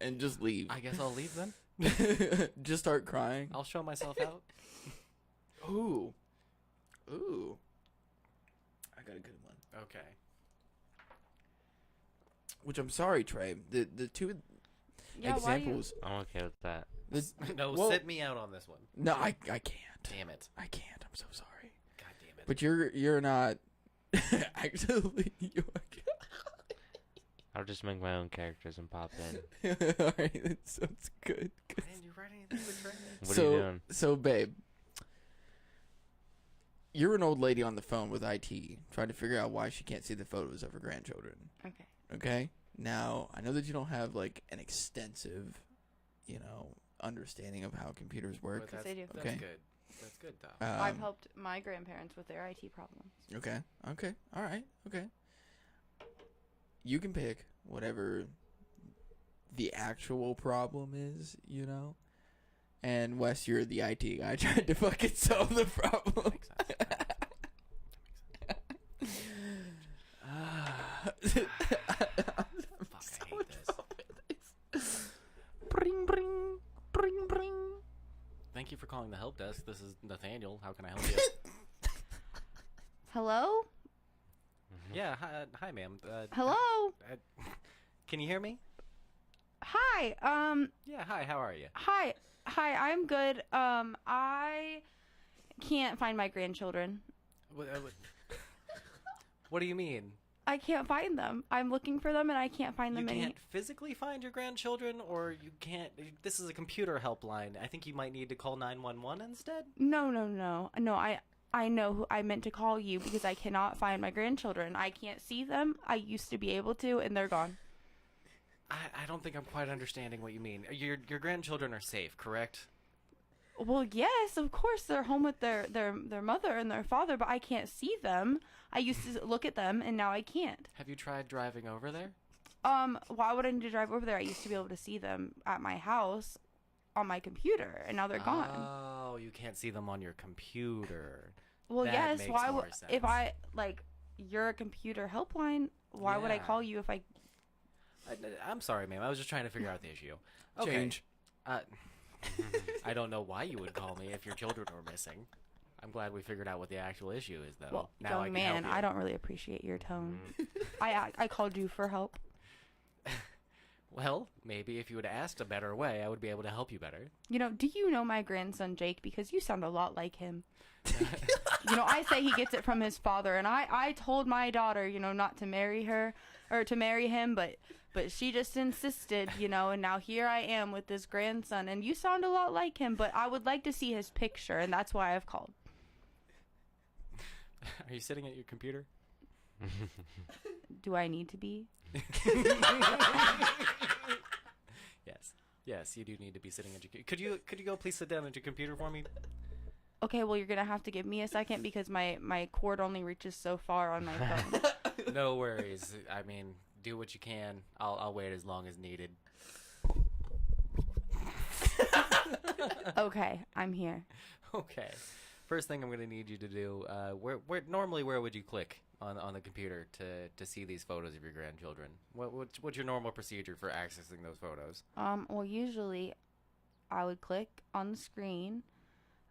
and just leave. I guess I'll leave then. Just start crying. I'll show myself out. Ooh. I got a good one. Okay. Which I'm sorry, Trey. The two examples. I'm okay with that. Sit me out on this one. No, I can't. Damn it. I can't. I'm so sorry. God damn it. But you're not actually. I'll just make my own characters and pop in. All right, that sounds good. Did you write anything with Trey? What are you doing? So, babe, you're an old lady on the phone with IT trying to figure out why she can't see the photos of her grandchildren. Okay. Okay? Now, I know that you don't have, like, an extensive, understanding of how computers work. Yes, I do. That's Okay. good. That's good, though. I've helped my grandparents with their IT problems. Okay. All right. Okay. You can pick whatever the actual problem is, And Wes, you're the IT guy trying to fucking solve the problem. Fuck, I hate this. Bring, bring, bring, bring. Thank you for calling the help desk. This is Nathaniel. How can I help you? Hello? Yeah, hi, ma'am. Hello? Can you hear me? Hi. Yeah, hi. How are you? Hi, I'm good. I can't find my grandchildren. What do you mean? I can't find them. I'm looking for them and I can't find them. You can't physically find your grandchildren, or you can't. This is a computer helpline. I think you might need to call 911 instead. No. I know who I meant to call you because I cannot find my grandchildren. I can't see them. I used to be able to, and they're gone. I don't think I'm quite understanding what you mean. Your grandchildren are safe, correct? Well, yes, of course they're home with their mother and their father, but I can't see them. I used to look at them, and now I can't. Have you tried driving over there? Why would I need to drive over there? I used to be able to see them at my house on my computer, and now they're gone. Oh, you can't see them on your computer. Well, That yes. makes Why more would sense. if I like you're a computer helpline? Why would I Yeah. call you if I? I'm sorry, ma'am. I was just trying to figure out the issue. Okay. Change. I don't know why you would call me if your children were missing. I'm glad we figured out what the actual issue is, though. Well, now I young can help man, you. I don't really appreciate your tone. I called you for help. Well, maybe if you had asked a better way, I would be able to help you better. You know, do you know my grandson Jake? Because you sound a lot like him. You know, I say he gets it from his father, and I told my daughter, you know, not to marry her or to marry him, but she just insisted, you know, and now here I am with this grandson, and you sound a lot like him, but I would like to see his picture, and that's why I've called. Are you sitting at your computer? Do I need to be? Yes, you do need to be sitting at your. Could you go please sit down at your computer for me? Okay, well, you're gonna have to give me a second because my cord only reaches so far on my phone. No worries. I mean, do what you can. I'll wait as long as needed. Okay, I'm here. Okay. First thing I'm going to need you to do, where would you click on the computer to see these photos of your grandchildren? What's your normal procedure for accessing those photos? Well, usually I would click on the screen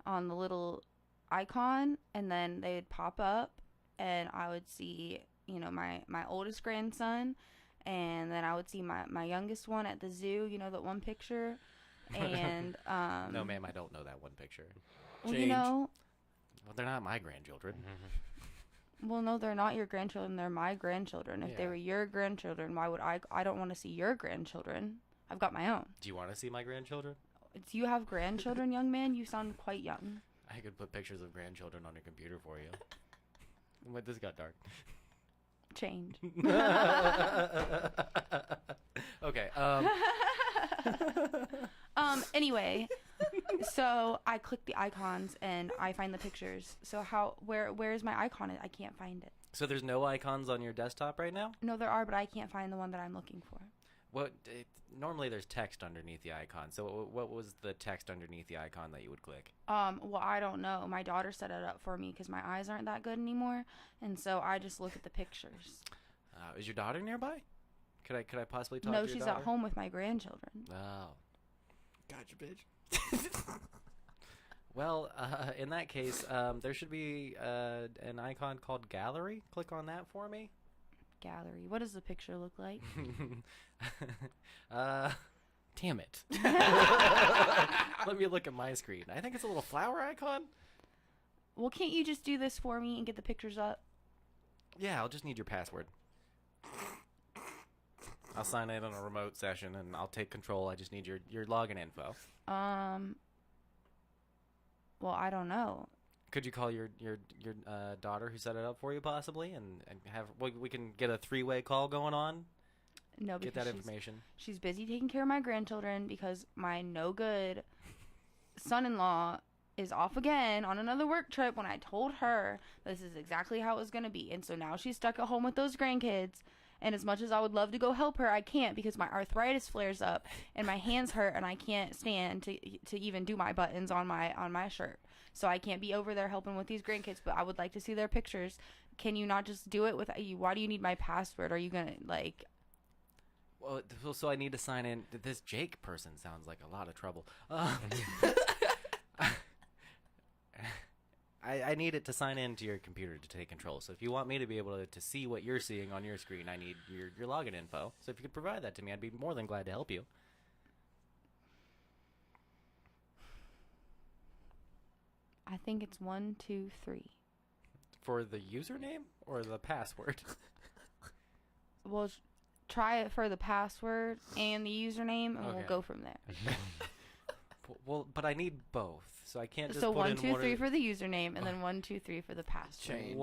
on the little icon, and then they would pop up, and I would see, you know, my oldest grandson, and then I would see my youngest one at the zoo, you know, that one picture. And no, ma'am, I don't know that one picture. Well, you know, well, they're not my grandchildren. well, no, they're not your grandchildren. They're my grandchildren. If they Yeah. were your grandchildren, why would I don't want to see your grandchildren. I've got my own. Do you want to see my grandchildren? Do you have grandchildren, young man? You sound quite young. I could put pictures of grandchildren on your computer for you. Wait, this got dark. Change. Okay. Anyway, so I click the icons and I find the pictures. So where is my icon? I can't find it. So there's no icons on your desktop right now? No, there are, but I can't find the one that I'm looking for. Normally there's text underneath the icon. So what was the text underneath the icon that you would click? Well, I don't know. My daughter set it up for me because my eyes aren't that good anymore, and so I just look at the pictures. Is your daughter nearby? Could I possibly talk No, to your she's daughter? at home with my grandchildren. Oh. Gotcha, bitch. Well, in that case, there should be an icon called Gallery. Click on that for me. Gallery. What does the picture look like? Damn it. Let me look at my screen. I think it's a little flower icon. Well, can't you just do this for me and get the pictures up? Yeah, I'll just need your password. I'll sign in on a remote session and I'll take control. I just need your login info. Well, I don't know. Could you call your daughter who set it up for you possibly and have we can get a three-way call going on? No, get because that information. She's busy taking care of my grandchildren because my no good son-in-law is off again on another work trip when I told her this is exactly how it was going to be. And so now she's stuck at home with those grandkids. And as much as I would love to go help her, I can't because my arthritis flares up and my hands hurt and I can't stand to even do my buttons on my shirt. So I can't be over there helping with these grandkids, but I would like to see their pictures. Can you not just do it without you? Why do you need my password? Are you going to Well, so I need to sign in. This Jake person sounds like a lot of trouble. I need it to sign into your computer to take control. So if you want me to be able to see what you're seeing on your screen, I need your login info. So if you could provide that to me, I'd be more than glad to help you. I think it's 1, 2, 3. for the username or the password? We'll try it for the password and the username, and we'll Okay. go from there. Well, but I need both, so I can't just So put 1, in 2, one 3 of for the username, and then 1, 2, 3 for the password. Change.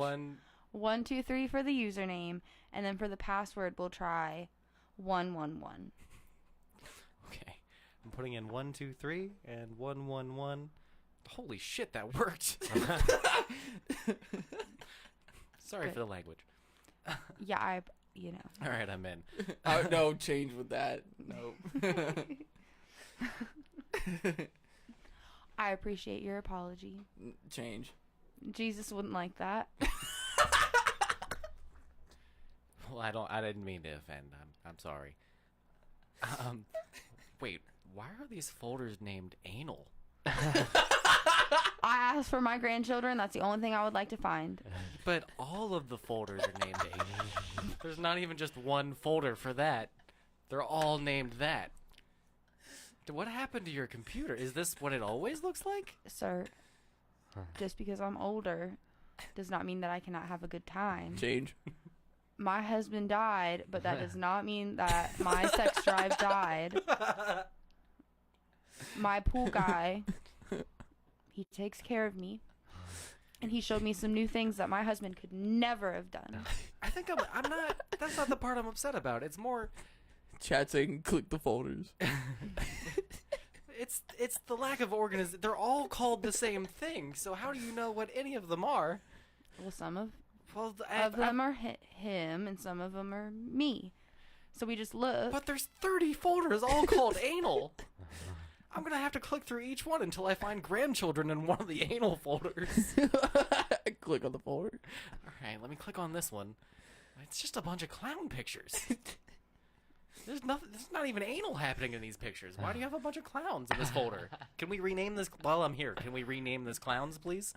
1, 2, 3 for the username, and then for the password, we'll try 111. Okay, I'm putting in 1, 2, 3 and 111. Holy shit, that worked! Sorry Good. for the language. Yeah, All right, I'm in. No, change with that. Nope. I appreciate your apology. Change. Jesus wouldn't like that. Well, I didn't mean to offend. I'm sorry. Wait, why are these folders named anal? I asked for my grandchildren. That's the only thing I would like to find. But all of the folders are named anal. There's not even just one folder for that. They're all named that. What happened to your computer? Is this what it always looks like? Sir, just because I'm older does not mean that I cannot have a good time. Change. My husband died, but that does not mean that my sex drive died. My pool guy, he takes care of me, and he showed me some new things that my husband could never have done. I think I'm not. That's not the part I'm upset about. It's more. Chat saying click the folders. It's the lack of organization. They're all called the same thing. So how do you know what any of them are? Well, some of Well, them are him, and some of them are me. So we just look. But there's 30 folders all called anal. I'm gonna have to click through each one until I find grandchildren in one of the anal folders. Click on the folder. All right, let me click on this one. It's just a bunch of clown pictures. There's not even anal happening in these pictures. Why do you have a bunch of clowns in this folder? Can we rename this while I'm here? Can we rename this clowns, please?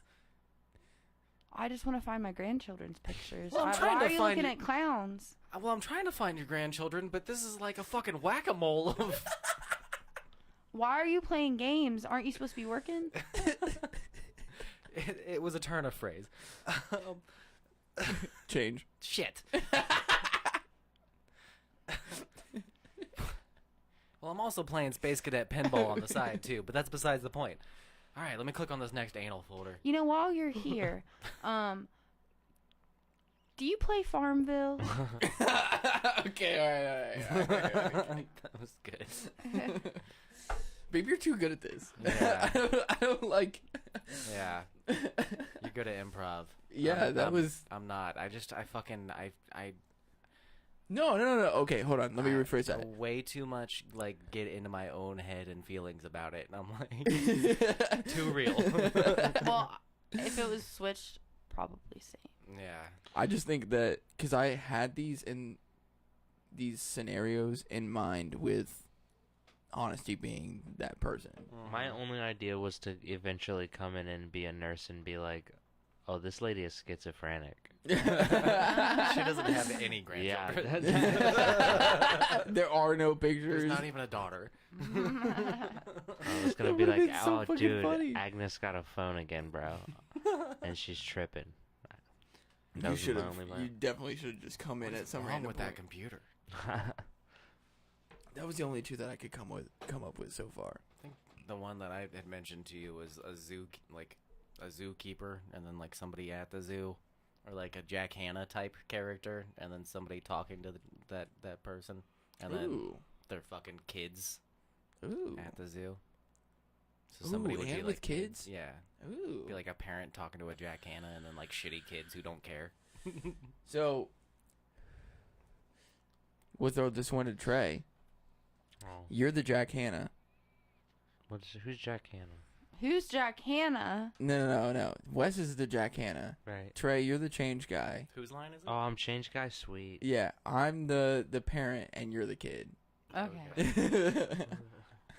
I just want to find my grandchildren's pictures. Well, I'm Why trying to are you find looking your- at clowns? Well, I'm trying to find your grandchildren, but this is like a fucking whack-a-mole of... Why are you playing games? Aren't you supposed to be working? It was a turn of phrase. Change. Shit. Well, I'm also playing Space Cadet Pinball on the side, too, but that's besides the point. All right, let me click on this next anal folder. You know, while you're here, do you play Farmville? Okay, all right. That was good. Babe, you're too good at this. Yeah. I don't like. Yeah. You're good at improv. Yeah, I'm not. I No. Okay, hold on. Let me rephrase that. way too much, get into my own head and feelings about it. And I'm like, too real. Well, if it was switched, probably same. Yeah. I just think that because I had these scenarios in mind with honesty being that person. My only idea was to eventually come in and be a nurse and be like, oh, this lady is schizophrenic. She doesn't have any grandchildren. Yeah. There are no pictures. There's not even a daughter. I was gonna be like, It's so oh, fucking dude, funny. Agnes got a phone again, bro, and she's tripping. That You was should my have. only You line. definitely should have just come in at some wrong random with point. that computer? That was the only two that I could come up with so far. I think the one that I had mentioned to you was a zookeeper, and then somebody at the zoo, or a Jack Hanna type character, and then somebody talking to that person, and then Ooh. their fucking kids Ooh. at the zoo. So Ooh, somebody would and be with kids? Yeah. Ooh. Be like a parent talking to a Jack Hanna, and then shitty kids who don't care. So, we'll throw this one to Trey. Oh. You're the Jack Hanna. Who's Jack Hanna? Who's Jack Hanna? No. Wes is the Jack Hanna. Right. Trey, you're the change guy. Whose line is it? Oh, I'm change guy. Sweet. Yeah, I'm the parent, and you're the kid. Okay.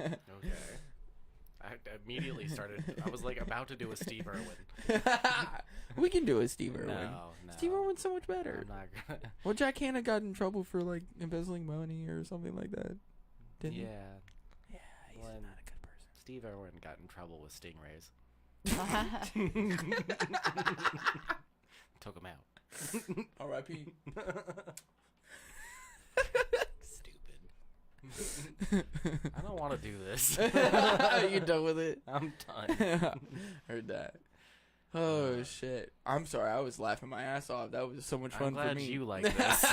Okay. I immediately started. I was about to do a Steve Irwin. We can do a Steve Irwin. No. Steve Irwin's so much better. I'm not gonna. Well, Jack Hanna got in trouble for embezzling money or something like that. Didn't he? Yeah. Yeah, he's When not a good person. Steve Irwin got in trouble with stingrays. took him out. R.I.P. Stupid. I don't want to do this. You done with it? I'm done. Heard that. Oh shit! I'm sorry. I was laughing my ass off. That was so much fun I'm for glad me. you like this.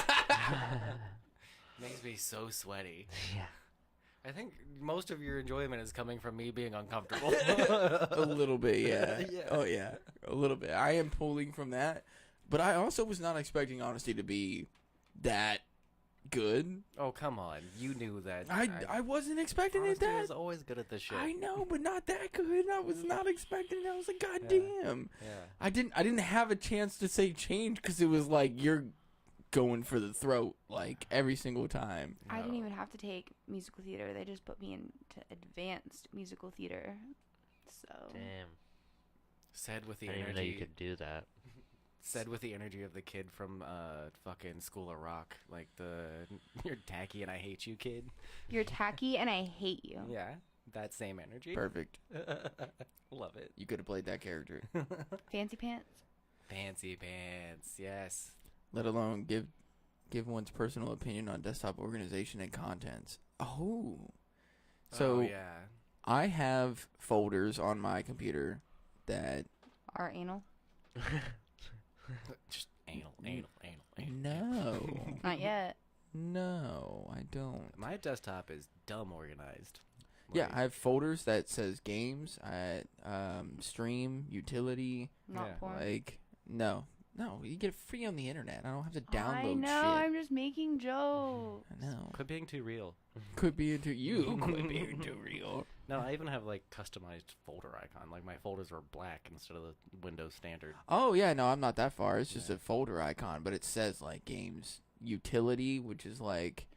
Makes me so sweaty. Yeah. I think most of your enjoyment is coming from me being uncomfortable. A little bit, yeah. Yeah. Oh yeah, a little bit. I am pulling from that, but I also was not expecting honesty to be that good. Oh, come on. You knew that. I wasn't expecting it Honesty that. is always good at this shit. I know, but not that good. I was not expecting it. I was like, God damn. Yeah. I didn't have a chance to say change because it was like you're going for the throat like every single time. I didn't even have to take musical theater. They just put me into advanced musical theater. So Damn. Said with the I didn't even energy. know you could do that. Said with the energy of the kid from fucking School of Rock, like the "you're tacky and I hate you" kid. You're tacky and I hate you. Yeah, that same energy. Perfect. Love it. You could have played that character. Fancy pants. Fancy pants, yes. Let alone give one's personal opinion on desktop organization and contents. Oh. So Oh, yeah. I have folders on my computer that Are anal? Just anal. No. Not yet. No, I don't. My desktop is dumb organized. Yeah, I have folders that says games, stream, utility. Not porn. Like no, you get it free on the internet. I don't have to download I know. shit. I'm just making jokes. I know. Quit being too real. Could be into you. Could be into real. No, I even have like customized folder icon. Like my folders are black instead of the Windows standard. Oh yeah, no, I'm not that far. It's just a folder icon, but it says like games utility, which is like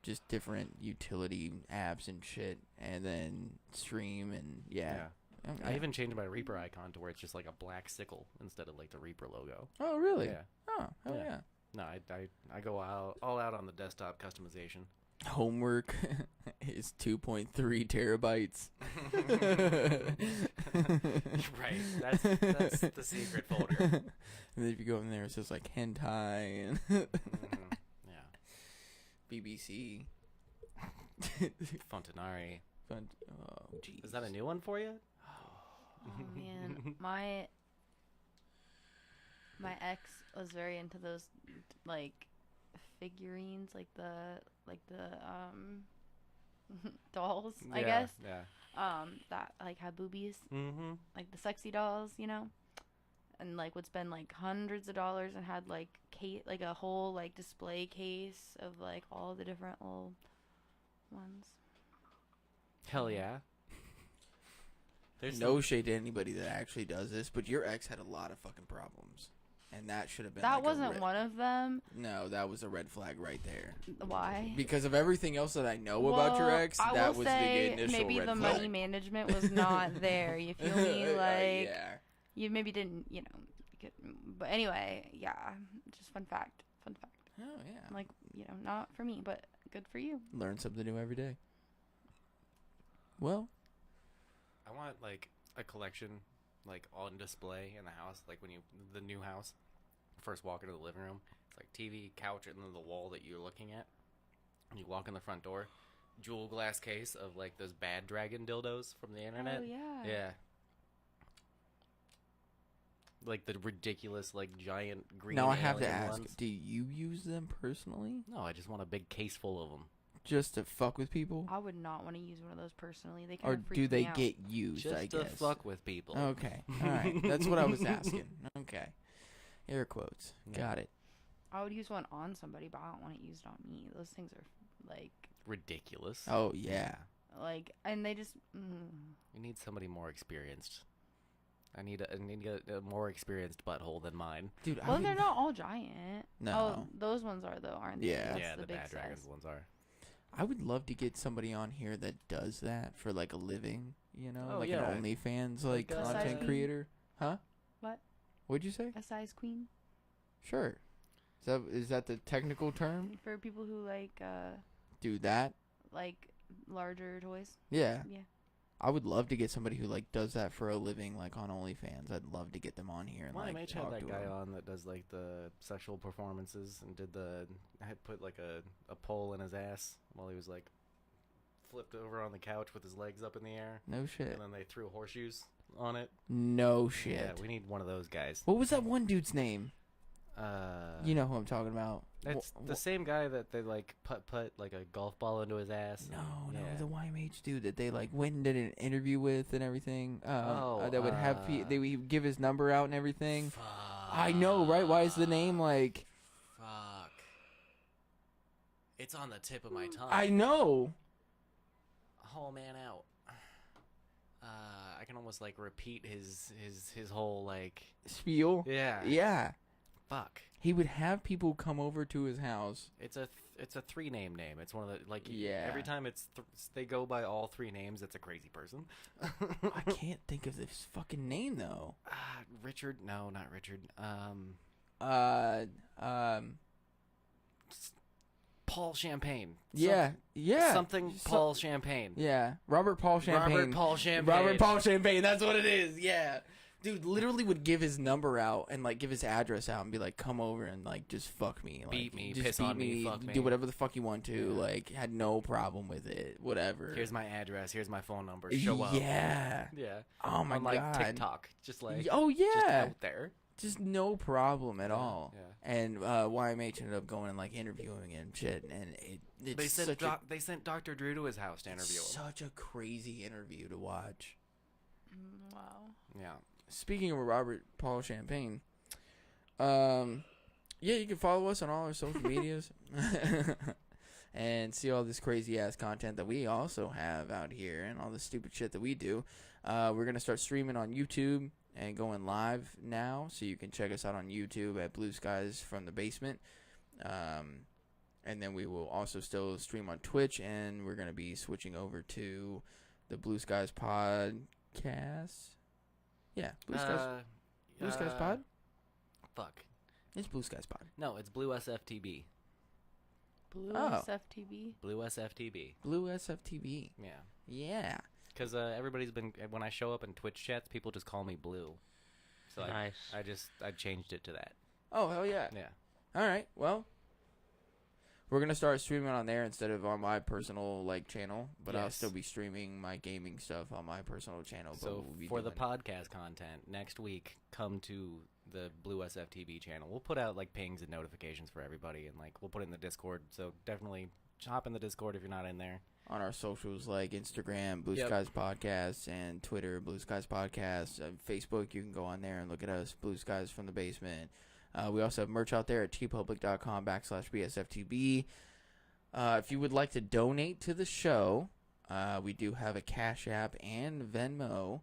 just different utility apps and shit, and then stream and yeah. Oh, I yeah. even changed my Reaper icon to where it's just like a black sickle instead of like the Reaper logo. Oh really? Yeah. Oh hell yeah. No, I go all out on the desktop customization. Homework is 2.3 terabytes. Right. That's the secret folder. And then if you go in there, it says like hentai and Yeah. BBC. Fontanari. Oh, geez. Is that a new one for you? Oh man, my ex was very into those like figurines, like the dolls, I guess. Yeah. That like had boobies. Mm-hmm. Like the sexy dolls, you know. And like would spend like hundreds of dollars and had like like a whole like display case of like all the different little ones. Hell yeah. There's no shade to anybody that actually does this, but your ex had a lot of fucking problems, and that should have been. That like wasn't one of them. No, that was a red flag right there. Why? Because of everything else that I know about your ex, that was the initial maybe red the flag. money management was not there. You feel me? Like yeah. you maybe didn't, you know. But anyway, yeah. Just fun fact. Fun fact. Oh yeah. Like, you know, not for me, but good for you. Learn something new every day. Well, I want like a collection like on display in the house, like when the new house first walk into the living room, it's like TV, couch, and then the wall that you're looking at. You walk in the front door, jewel glass case of like those bad dragon dildos from the internet. Oh yeah. Yeah. Like the ridiculous, like giant green. now I have to alien ask: ones. do you use them personally? No, I just want a big case full of them. Just to fuck with people? I would not want to use one of those personally. They Or kind of freak do they me out. get used, Just I to guess? fuck with people. Okay. Alright. That's what I was asking. Okay. Air quotes. Yeah. Got it. I would use one on somebody, but I don't want it used on me. Those things are like Ridiculous. Oh, yeah. like, and they just. You need somebody more experienced. I need a more experienced butthole than mine. Dude, Well, they're not all giant. No. Oh, those ones are though, aren't they? Yeah. That's Yeah, the the big bad dragons size. ones are. I would love to get somebody on here that does that for like a living, you know? Oh, like yeah. an OnlyFans like Like, content size creator. Huh? What? What'd you say? A size queen Sure. Is that the technical term? for people who like Do that? larger toys. Yeah. Yeah. I would love to get somebody who like does that for a living, like on OnlyFans. I'd love to get them on here and like YMH talk had that to guy him. on that does like the sexual performances and had put like a pole in his ass while he was like flipped over on the couch with his legs up in the air. No shit. And then they threw horseshoes on it. No shit. Yeah, we need one of those guys. What was that one dude's name? You know who I'm talking about. It's the same guy that they like put like a golf ball into his ass. No, the YMH dude that they like went and did an interview with and everything. That would have they would give his number out and everything. I know, right? Why is the name like? Fuck. It's on the tip of my tongue. I know. Oh man, out. I can almost like repeat his whole like spiel. Yeah. Yeah. Fuck. He would have people come over to his house. It's a 3-name name. It's one of the like Yeah. every time they go by all 3 names. It's a crazy person. I can't think of this fucking name though. Richard? No, not Richard. Paul Champagne. Yeah. Something Paul Champagne. Yeah. Robert Paul Champagne. Robert Paul Champagne. Robert Paul Champagne. That's what it is. Yeah. Dude literally would give his number out and like give his address out and be like, come over and like just fuck me. Like, beat me, just piss beat on me, fuck me. Do whatever the fuck you want to. Like, had no problem with it. Whatever. Here's my address. Here's my phone number. Show up. Yeah. Yeah. Oh my on, like, god. TikTok. Just like. Oh yeah. Just out there. Just no problem at all. Yeah. And YMH ended up going and like interviewing and shit, and it's They sent Dr. Drew to his house to interview him. Such a crazy interview to watch. Wow. Yeah. Speaking of Robert Paul Champagne, yeah, you can follow us on all our social medias and see all this crazy ass content that we also have out here and all the stupid shit that we do. We're gonna start streaming on YouTube and going live now, so you can check us out on YouTube at Blue Skies from the Basement. And then we will also still stream on Twitch, and we're gonna be switching over to the Blue Skies podcast. Yeah, Blue Skies Pod? Fuck. It's Blue Skies Pod. No, it's Blue SFTB. Blue Oh. SFTB? Blue SFTB. Blue SFTB. Yeah. Yeah. Because everybody's been, when I show up in Twitch chats, people just call me Blue. So Nice. I changed it to that. Oh, hell yeah. Yeah. All right, well, we're going to start streaming on there instead of on my personal like channel, but I'll Yes. still be streaming my gaming stuff on my personal channel. But So we'll be for the doing- podcast content, next week, come to the Blue SFTB channel. We'll put out like pings and notifications for everybody, and like we'll put it in the Discord. So definitely hop in the Discord if you're not in there. on our socials like Instagram, Blue Yep. Skies Podcast, and Twitter, Blue Skies Podcast. Facebook, you can go on there and look at us, Blue Skies from the Basement. We also have merch out there at tpublic.com/BSFTB. If you would like to donate to the show, we do have a Cash App and Venmo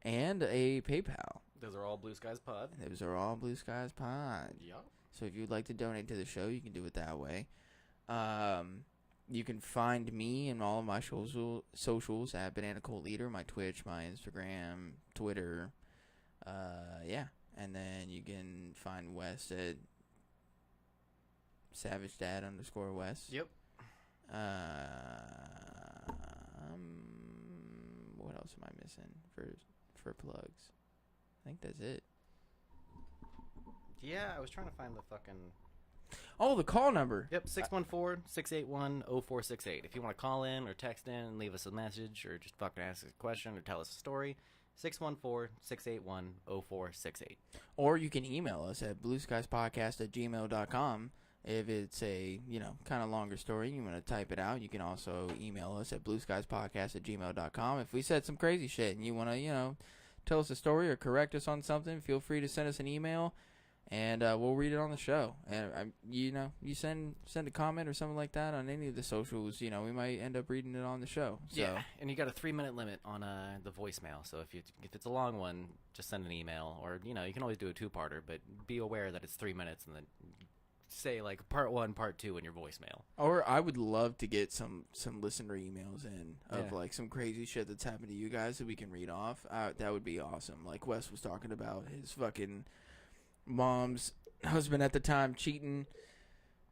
and a PayPal. Those are all Blue Skies Pod. Those are all Blue Skies Pod. Yep. So if you'd like to donate to the show, you can do it that way. You can find me and all of my socials at Banana Cult Leader, my Twitch, my Instagram, Twitter. Yeah. And then you can find Wes at SavageDad_Wes. Yep. What else am I missing for plugs? I think that's it. Yeah, I was trying to find the fucking... Oh, the call number. Yep, 614-681-0468. If you want to call in or text in and leave us a message or just fucking ask a question or tell us a story, 614-681-0468. Or you can email us at blueskiespodcast@gmail.com. If it's a, kind of longer story, you want to type it out, you can also email us at blueskiespodcast@gmail.com. If we said some crazy shit and you want to, tell us a story or correct us on something, feel free to send us an email, and we'll read it on the show. And, you send a comment or something like that on any of the socials, we might end up reading it on the show. So. Yeah, and you got a 3-minute limit on the voicemail, so if it's a long one, just send an email, or, you can always do a 2-parter, but be aware that it's 3 minutes, and then say like part 1, part 2 in your voicemail. Or I would love to get some listener emails in of Yeah. like some crazy shit that's happened to you guys that we can read off. That would be awesome. Like Wes was talking about his fucking mom's husband at the time cheating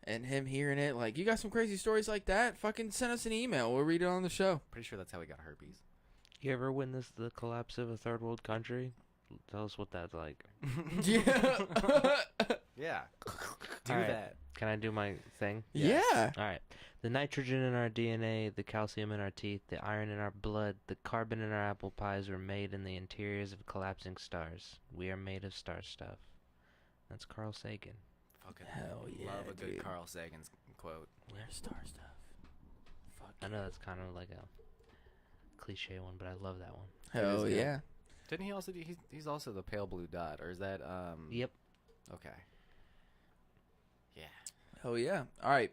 and him hearing it. Like, you got some crazy stories like that? Fucking send us an email. We'll read it on the show. Pretty sure that's how he got herpes. You ever witnessed the collapse of a third world country? Tell us what that's like. Yeah. Yeah. Do All right. that. Can I do my thing? Yeah. All right. The nitrogen in our DNA, the calcium in our teeth, the iron in our blood, the carbon in our apple pies were made in the interiors of collapsing stars. We are made of star stuff. That's Carl Sagan. Fucking Hell yeah, love a good dude. Carl Sagan quote. We're star stuff. Fuck. I know that's kind of like a cliche one, but I love that one. Hell good. yeah. Didn't he also do, he's also the pale blue dot, or is that Yep. Okay. Yeah. Hell yeah. All right.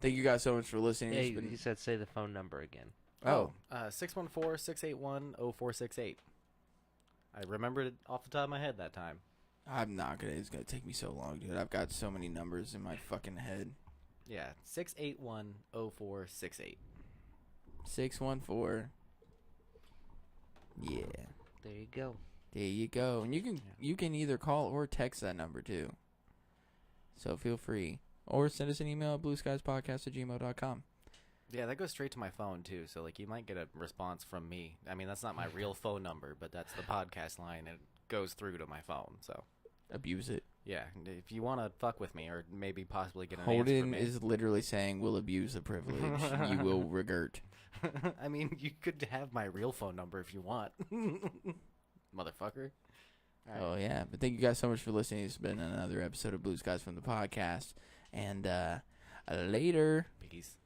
Thank you guys so much for listening. Yeah, It's you, been- you said say the phone number again. Oh. 614-681-0468. I remembered it off the top of my head that time. I'm not gonna. It's gonna take me so long, dude. I've got so many numbers in my fucking head. Yeah, 681-0468. 614. Yeah. There you go. There you go. And you can either call or text that number too. So feel free. Or send us an email at blueskiespodcast@gmail.com. Yeah, that goes straight to my phone too. So like you might get a response from me. I mean, that's not my real phone number, but that's the podcast line and it goes through to my phone. So Abuse it. yeah, if you want to fuck with me or maybe possibly get an answer from Holden me. is literally saying we'll abuse the privilege. You will regret. I mean, you could have my real phone number if you want. Motherfucker. All right. Oh yeah. But thank you guys so much for listening. It's been another episode of Blue Skies from the podcast. And later. Peace.